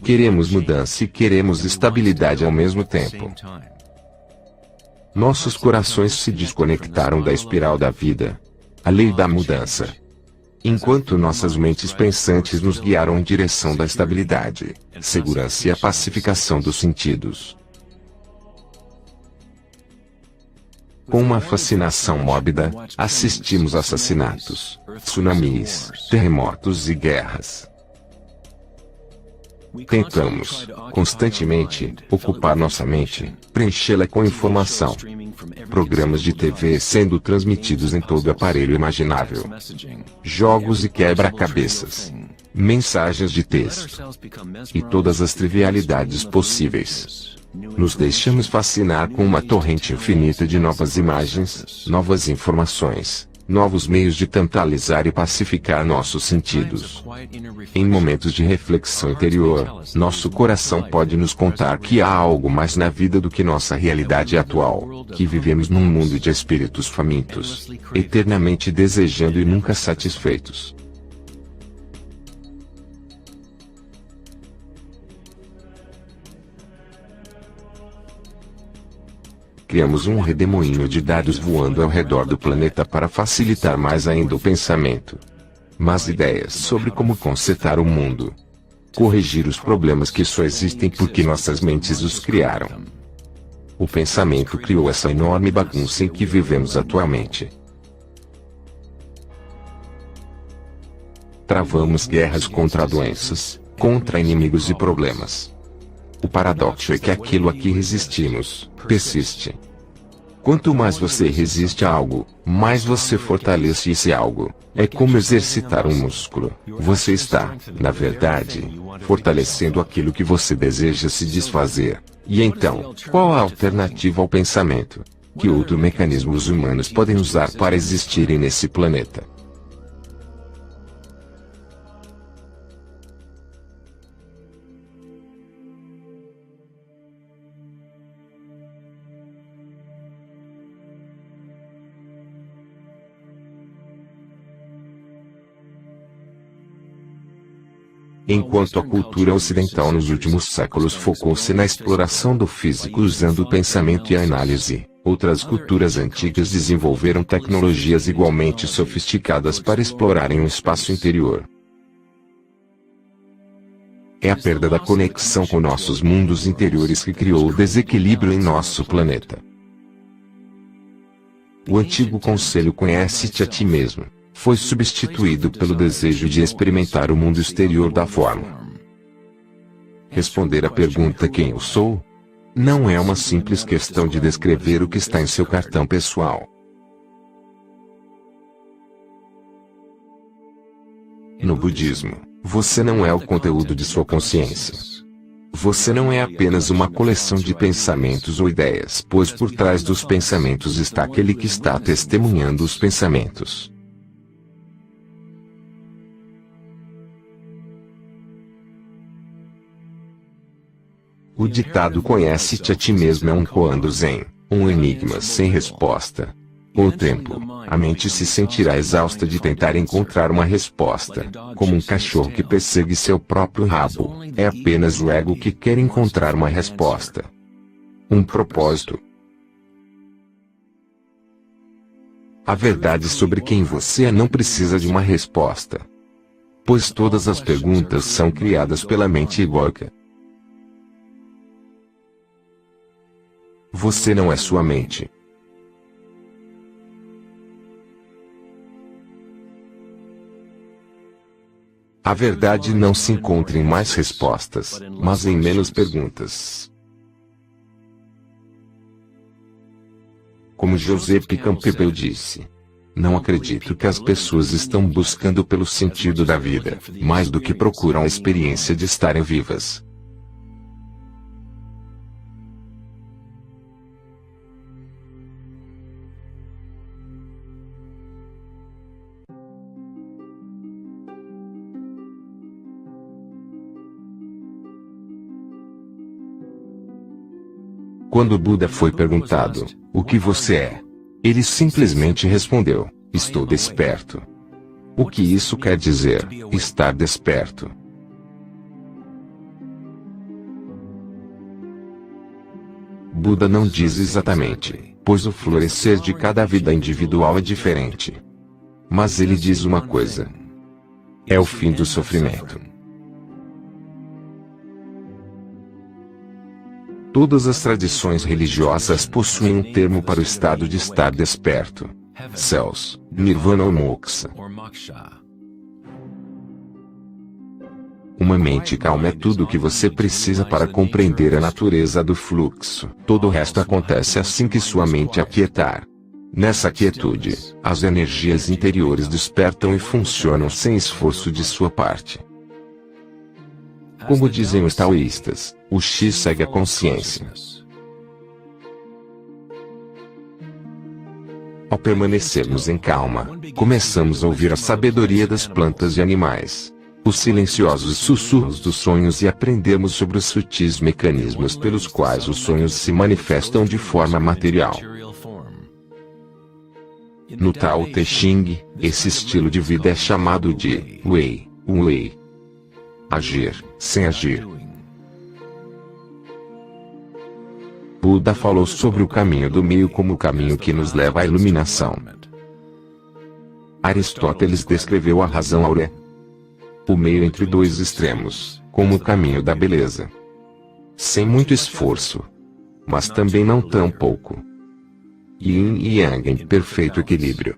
Queremos mudança e queremos estabilidade ao mesmo tempo. Nossos corações se desconectaram da espiral da vida. A lei da mudança. Enquanto nossas mentes pensantes nos guiaram em direção da estabilidade, segurança e a pacificação dos sentidos. Com uma fascinação mórbida, assistimos a assassinatos, tsunamis, terremotos e guerras. Tentamos, constantemente, ocupar nossa mente, preenchê-la com informação. Programas de TV sendo transmitidos em todo aparelho imaginável. Jogos e quebra-cabeças. Mensagens de texto. E todas as trivialidades possíveis. Nos deixamos fascinar com uma torrente infinita de novas imagens, novas informações, novos meios de tantalizar e pacificar nossos sentidos. Em momentos de reflexão interior, nosso coração pode nos contar que há algo mais na vida do que nossa realidade atual, que vivemos num mundo de espíritos famintos, eternamente desejando e nunca satisfeitos. Criamos um redemoinho de dados voando ao redor do planeta para facilitar mais ainda o pensamento. Mas ideias sobre como consertar o mundo. Corrigir os problemas que só existem porque nossas mentes os criaram. O pensamento criou essa enorme bagunça em que vivemos atualmente. Travamos guerras contra doenças, contra inimigos e problemas. O paradoxo é que aquilo a que resistimos, persiste. Quanto mais você resiste a algo, mais você fortalece esse algo. É como exercitar um músculo. Você está, na verdade, fortalecendo aquilo que você deseja se desfazer. E então, qual a alternativa ao pensamento? Que outro mecanismo os humanos podem usar para existirem nesse planeta? Enquanto a cultura ocidental nos últimos séculos focou-se na exploração do físico usando o pensamento e a análise, outras culturas antigas desenvolveram tecnologias igualmente sofisticadas para explorarem o espaço interior. É a perda da conexão com nossos mundos interiores que criou o desequilíbrio em nosso planeta. O antigo conselho "conhece-te a ti mesmo" foi substituído pelo desejo de experimentar o mundo exterior da forma. Responder à pergunta "quem eu sou?" não é uma simples questão de descrever o que está em seu cartão pessoal. No budismo, você não é o conteúdo de sua consciência. Você não é apenas uma coleção de pensamentos ou ideias, pois por trás dos pensamentos está aquele que está testemunhando os pensamentos. O ditado "conhece-te a ti mesmo" é um koan do Zen, um enigma sem resposta. Com o tempo, a mente se sentirá exausta de tentar encontrar uma resposta, como um cachorro que persegue seu próprio rabo. É apenas o ego que quer encontrar uma resposta. Um propósito. A verdade sobre quem você é não precisa de uma resposta. Pois todas as perguntas são criadas pela mente egóica. Você não é sua mente. A verdade não se encontra em mais respostas, mas em menos perguntas. Como Giuseppe Campbell disse, não acredito que as pessoas estão buscando pelo sentido da vida, mais do que procuram a experiência de estarem vivas. Quando Buda foi perguntado, "O que você é?", ele simplesmente respondeu, "Estou desperto." O que isso quer dizer, estar desperto? Buda não diz exatamente, pois o florescer de cada vida individual é diferente. Mas ele diz uma coisa: é o fim do sofrimento. Todas as tradições religiosas possuem um termo para o estado de estar desperto: céus, nirvana ou moksha. Uma mente calma é tudo o que você precisa para compreender a natureza do fluxo. Todo o resto acontece assim que sua mente aquietar. Nessa quietude, as energias interiores despertam e funcionam sem esforço de sua parte. Como dizem os taoístas, o Xi segue a consciência. Ao permanecermos em calma, começamos a ouvir a sabedoria das plantas e animais, os silenciosos sussurros dos sonhos e aprendemos sobre os sutis mecanismos pelos quais os sonhos se manifestam de forma material. No Tao Te Ching, esse estilo de vida é chamado de Wei, Wei. Agir, sem agir. Buda falou sobre o caminho do meio como o caminho que nos leva à iluminação. Aristóteles descreveu a razão áurea, o meio entre dois extremos, como o caminho da beleza. Sem muito esforço, mas também não tão pouco. Yin e Yang em perfeito equilíbrio.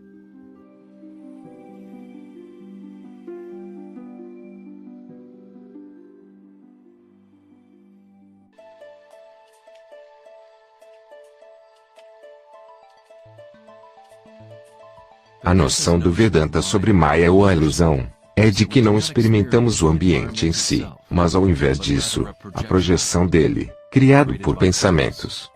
A noção do Vedanta sobre Maya ou a ilusão é de que não experimentamos o ambiente em si, mas ao invés disso, a projeção dele, criado por pensamentos.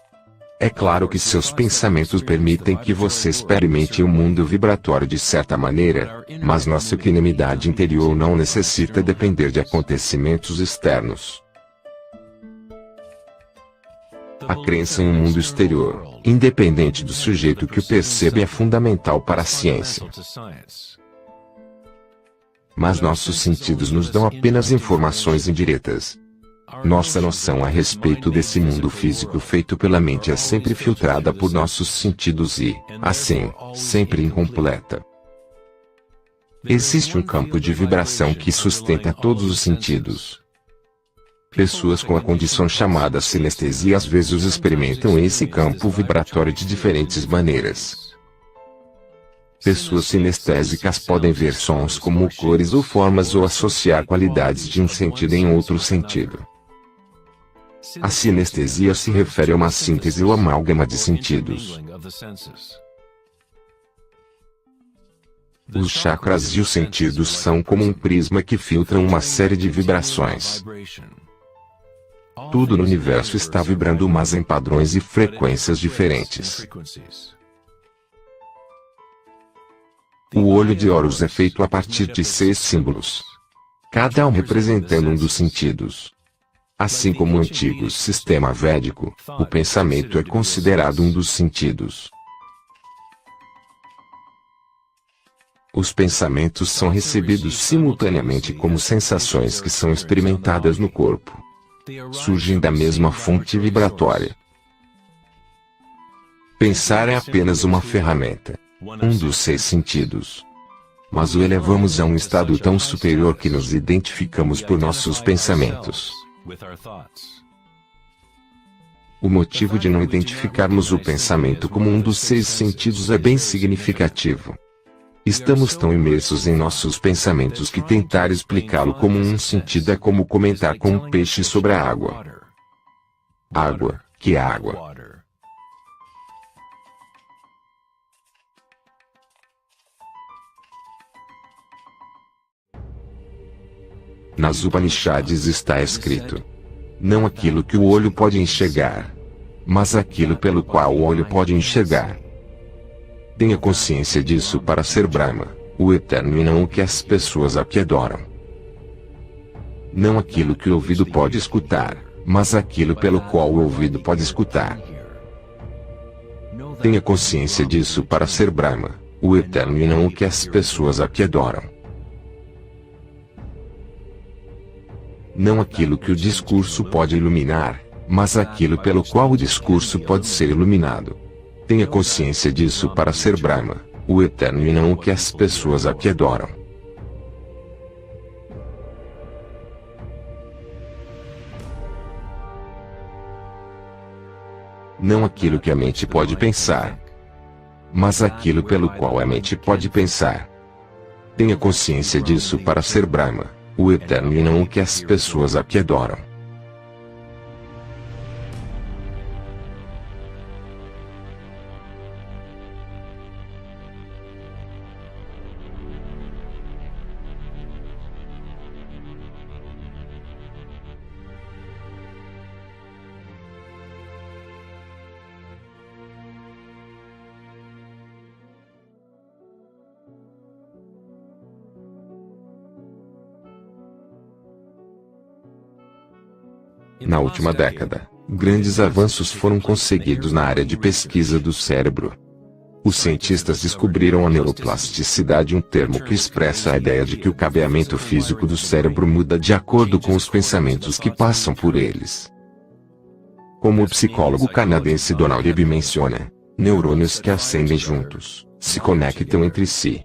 É claro que seus pensamentos permitem que você experimente o mundo vibratório de certa maneira, mas nossa equanimidade interior não necessita depender de acontecimentos externos. A crença em um mundo exterior, independente do sujeito que o percebe, é fundamental para a ciência. Mas nossos sentidos nos dão apenas informações indiretas. Nossa noção a respeito desse mundo físico feito pela mente é sempre filtrada por nossos sentidos e, assim, sempre incompleta. Existe um campo de vibração que sustenta todos os sentidos. Pessoas com a condição chamada sinestesia às vezes experimentam esse campo vibratório de diferentes maneiras. Pessoas sinestésicas podem ver sons como cores ou formas ou associar qualidades de um sentido em outro sentido. A sinestesia se refere a uma síntese ou amálgama de sentidos. Os chakras e os sentidos são como um prisma que filtram uma série de vibrações. Tudo no universo está vibrando, mas em padrões e frequências diferentes. O olho de Horus é feito a partir de 6 símbolos, cada um representando um dos sentidos. Assim como o antigo sistema védico, o pensamento é considerado um dos sentidos. Os pensamentos são recebidos simultaneamente como sensações que são experimentadas no corpo. Surgem da mesma fonte vibratória. Pensar é apenas uma ferramenta, um dos 6 sentidos. Mas o elevamos a um estado tão superior que nos identificamos por nossos pensamentos. O motivo de não identificarmos o pensamento como um dos 6 sentidos é bem significativo. Estamos tão imersos em nossos pensamentos que tentar explicá-lo como um sentido é como comentar com um peixe sobre a água. Água, que é água? Nas Upanishads está escrito: não aquilo que o olho pode enxergar, mas aquilo pelo qual o olho pode enxergar. Tenha consciência disso para ser Brahma, o eterno, e não o que as pessoas aqui adoram. Não aquilo que o ouvido pode escutar, mas aquilo pelo qual o ouvido pode escutar. Tenha consciência disso para ser Brahma, o eterno, e não o que as pessoas aqui adoram. Não aquilo que o discurso pode iluminar, mas aquilo pelo qual o discurso pode ser iluminado. Tenha consciência disso para ser Brahma, o eterno e não o que as pessoas aqui adoram. Não aquilo que a mente pode pensar, mas aquilo pelo qual a mente pode pensar. Tenha consciência disso para ser Brahma, o eterno e não o que as pessoas aqui adoram. Na última década, grandes avanços foram conseguidos na área de pesquisa do cérebro. Os cientistas descobriram a neuroplasticidade, um termo que expressa a ideia de que o cabeamento físico do cérebro muda de acordo com os pensamentos que passam por eles. Como o psicólogo canadense Donald Eby menciona, neurônios que ascendem juntos, se conectam entre si.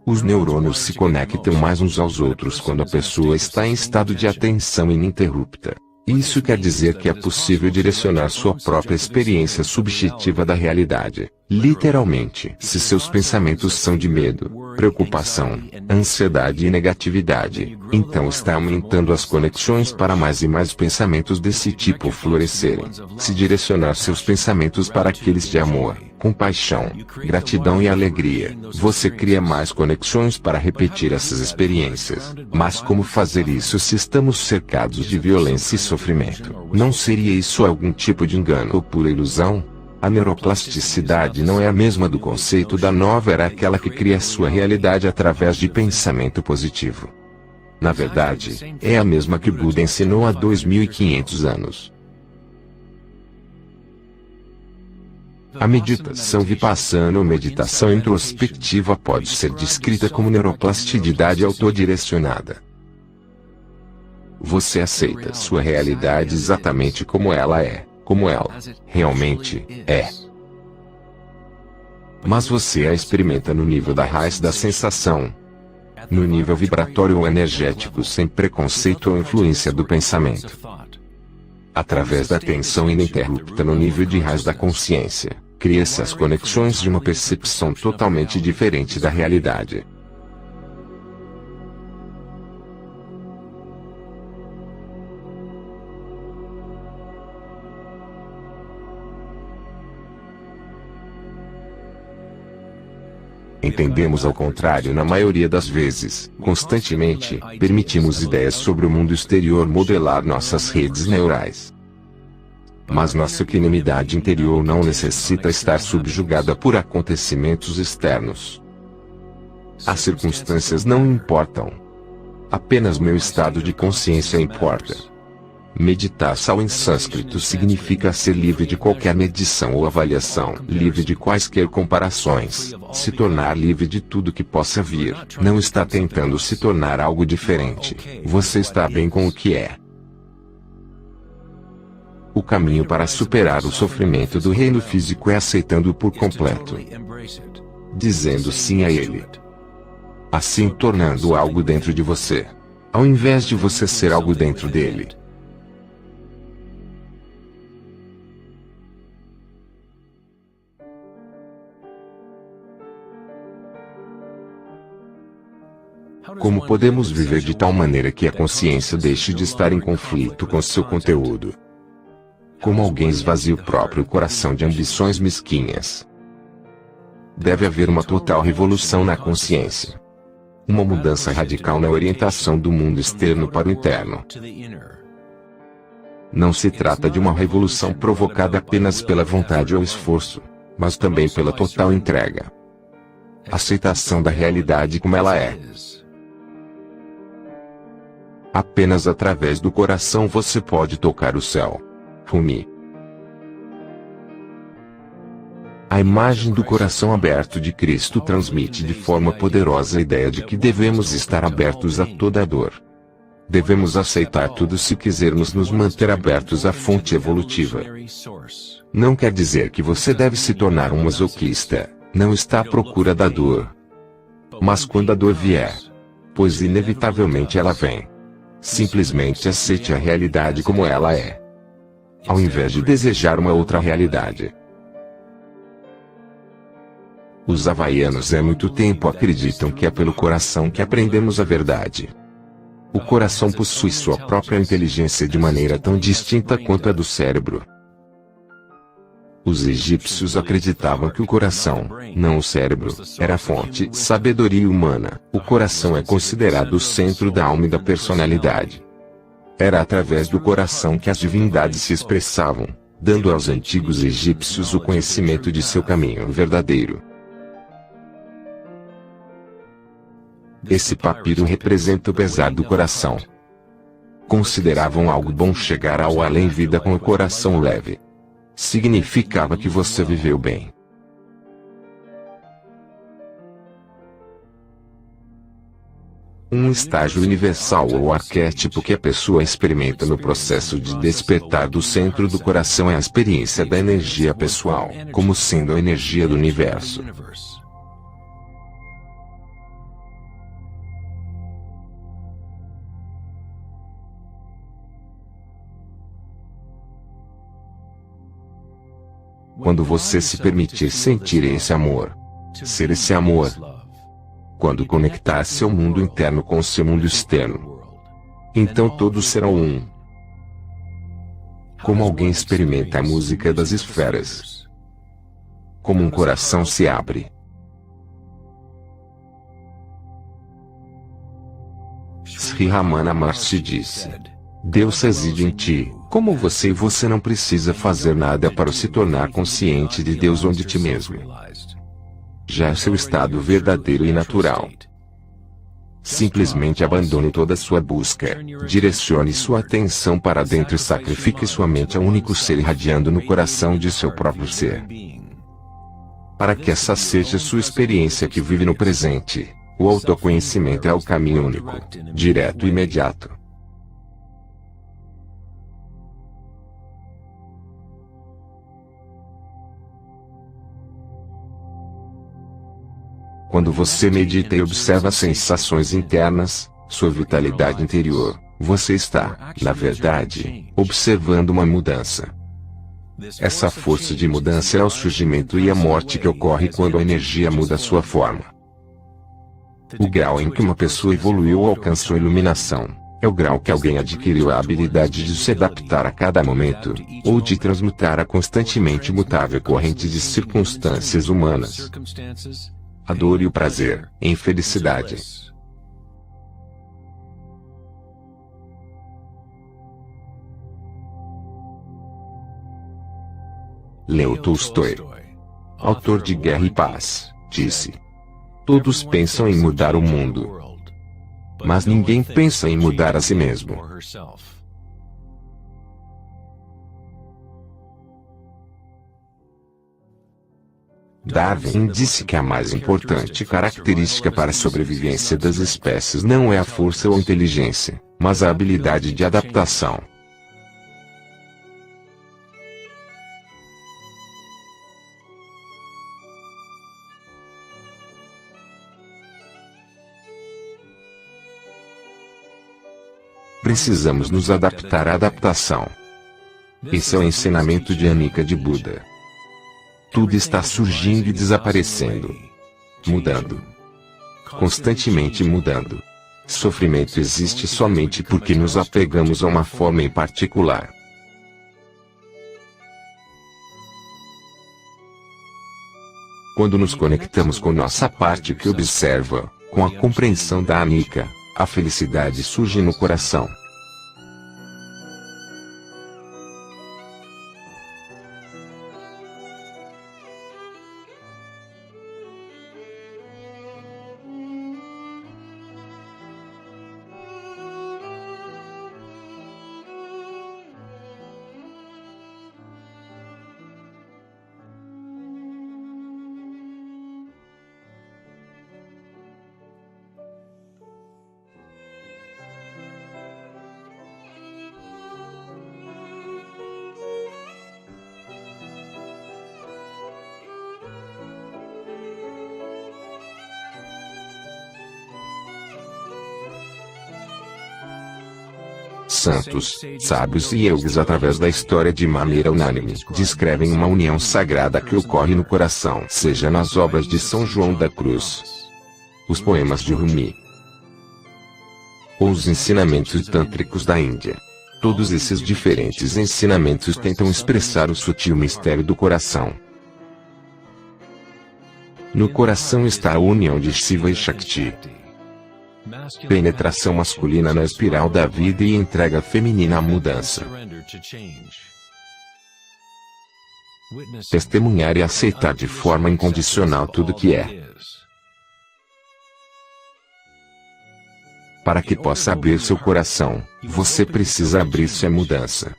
Os neurônios se conectam mais uns aos outros quando a pessoa está em estado de atenção ininterrupta. Isso quer dizer que é possível direcionar sua própria experiência subjetiva da realidade, literalmente. Se seus pensamentos são de medo, preocupação, ansiedade e negatividade, então está aumentando as conexões para mais e mais pensamentos desse tipo florescerem. Se direcionar seus pensamentos para aqueles de amor, compaixão, gratidão e alegria, você cria mais conexões para repetir essas experiências. Mas como fazer isso se estamos cercados de violência e sofrimento? Não seria isso algum tipo de engano ou pura ilusão? A neuroplasticidade não é a mesma do conceito da nova era, aquela que cria sua realidade através de pensamento positivo. Na verdade, é a mesma que Buda ensinou há 2500 anos. A meditação vipassana ou meditação introspectiva pode ser descrita como neuroplasticidade autodirecionada. Você aceita sua realidade exatamente como ela é, como ela realmente é. Mas você a experimenta no nível da raiz da sensação, no nível vibratório ou energético, sem preconceito ou influência do pensamento. Através da atenção ininterrupta no nível de raiz da consciência, cria-se as conexões de uma percepção totalmente diferente da realidade. Entendemos ao contrário na maioria das vezes. Constantemente, permitimos ideias sobre o mundo exterior modelar nossas redes neurais. Mas nossa equanimidade interior não necessita estar subjugada por acontecimentos externos. As circunstâncias não importam. Apenas meu estado de consciência importa. Meditação em sânscrito significa ser livre de qualquer medição ou avaliação, livre de quaisquer comparações, se tornar livre de tudo que possa vir. Não está tentando se tornar algo diferente, você está bem com o que é. O caminho para superar o sofrimento do reino físico é aceitando-o por completo, dizendo sim a ele. Assim tornando algo dentro de você, ao invés de você ser algo dentro dele. Como podemos viver de tal maneira que a consciência deixe de estar em conflito com seu conteúdo? Como alguém esvazia o próprio coração de ambições mesquinhas? Deve haver uma total revolução na consciência. Uma mudança radical na orientação do mundo externo para o interno. Não se trata de uma revolução provocada apenas pela vontade ou esforço, mas também pela total entrega. Aceitação da realidade como ela é. Apenas através do coração você pode tocar o céu. Rumi. A imagem do coração aberto de Cristo transmite de forma poderosa a ideia de que devemos estar abertos a toda a dor. Devemos aceitar tudo se quisermos nos manter abertos à fonte evolutiva. Não quer dizer que você deve se tornar um masoquista, não está à procura da dor. Mas quando a dor vier, pois inevitavelmente ela vem, simplesmente aceite a realidade como ela é, ao invés de desejar uma outra realidade. Os havaianos há muito tempo acreditam que é pelo coração que aprendemos a verdade. O coração possui sua própria inteligência de maneira tão distinta quanto a do cérebro. Os egípcios acreditavam que o coração, não o cérebro, era a fonte de sabedoria humana. O coração é considerado o centro da alma e da personalidade. Era através do coração que as divindades se expressavam, dando aos antigos egípcios o conhecimento de seu caminho verdadeiro. Esse papiro representa o pesar do coração. Consideravam algo bom chegar ao além-vida com o coração leve. Significava que você viveu bem. Um estágio universal ou arquétipo que a pessoa experimenta no processo de despertar do centro do coração é a experiência da energia pessoal, como sendo a energia do universo. Quando você se permitir sentir esse amor, ser esse amor, quando conectar seu mundo interno com seu mundo externo, então todos serão um. Como alguém experimenta a música das esferas. Como um coração se abre. Sri Ramana Maharshi disse: Deus reside em ti, como você, e você não precisa fazer nada para se tornar consciente de Deus ou de ti mesmo. Já é seu estado verdadeiro e natural. Simplesmente abandone toda sua busca, direcione sua atenção para dentro e sacrifique sua mente ao único ser irradiando no coração de seu próprio ser. Para que essa seja sua experiência que vive no presente, o autoconhecimento é o caminho único, direto e imediato. Quando você medita e observa as sensações internas, sua vitalidade interior, você está, na verdade, observando uma mudança. Essa força de mudança é o surgimento e a morte que ocorre quando a energia muda sua forma. O grau em que uma pessoa evoluiu ou alcançou iluminação, é o grau que alguém adquiriu a habilidade de se adaptar a cada momento, ou de transmutar a constantemente mutável corrente de circunstâncias humanas. A dor e o prazer, em felicidade. Leo Tolstói, autor de Guerra e Paz, disse: todos pensam em mudar o mundo, mas ninguém pensa em mudar a si mesmo. Darwin disse que a mais importante característica para a sobrevivência das espécies não é a força ou a inteligência, mas a habilidade de adaptação. Precisamos nos adaptar à adaptação. Esse é o ensinamento de Anika de Buda. Tudo está surgindo e desaparecendo. Mudando. Constantemente mudando. Sofrimento existe somente porque nos apegamos a uma forma em particular. Quando nos conectamos com nossa parte que observa, com a compreensão da Anika, a felicidade surge no coração. santos, sábios e yogis através da história de maneira unânime descrevem uma união sagrada que ocorre no coração, seja nas obras de São João da Cruz, os poemas de Rumi ou os ensinamentos tântricos da Índia. Todos esses diferentes ensinamentos tentam expressar o sutil mistério do coração. No coração está a união de Shiva e Shakti. Penetração masculina na espiral da vida e entrega feminina à mudança. Testemunhar e aceitar de forma incondicional tudo que é. Para que possa abrir seu coração, você precisa abrir-se à mudança.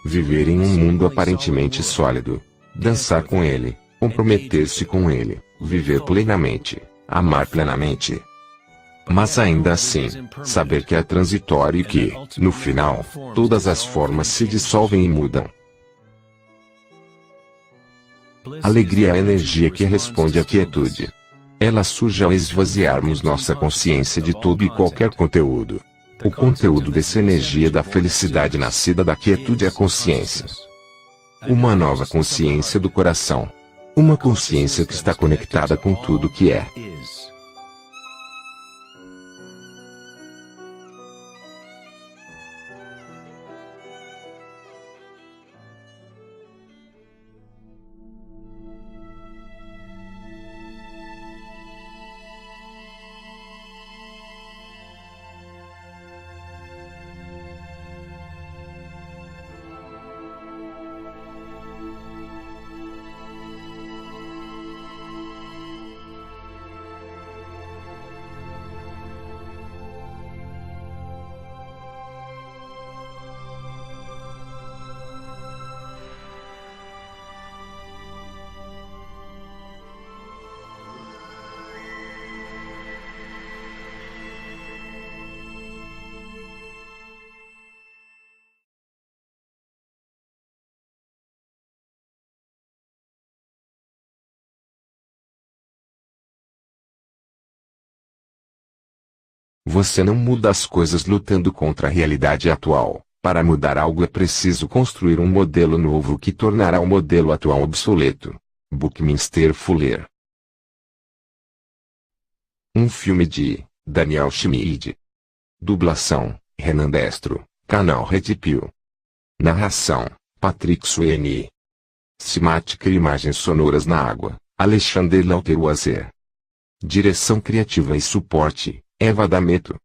Viver em um mundo aparentemente sólido, dançar com ele, comprometer-se com ele, viver plenamente, amar plenamente. Mas ainda assim, saber que é transitório e que, no final, todas as formas se dissolvem e mudam. Alegria é a energia que responde à quietude. Ela surge ao esvaziarmos nossa consciência de todo e qualquer conteúdo. O conteúdo dessa energia da felicidade nascida da quietude é a consciência. Uma nova consciência do coração. Uma consciência que está conectada com tudo que é. Você não muda as coisas lutando contra a realidade atual. Para mudar algo é preciso construir um modelo novo que tornará o modelo atual obsoleto. Buckminster Fuller. Um filme de Daniel Schmid. Dublação: Renan Destro, canal RedPill. Narração: Patrick Sweeney. Cinemática e imagens sonoras na água: Alexander Lauteroazer. Direção criativa e suporte: Eva D'Ameto.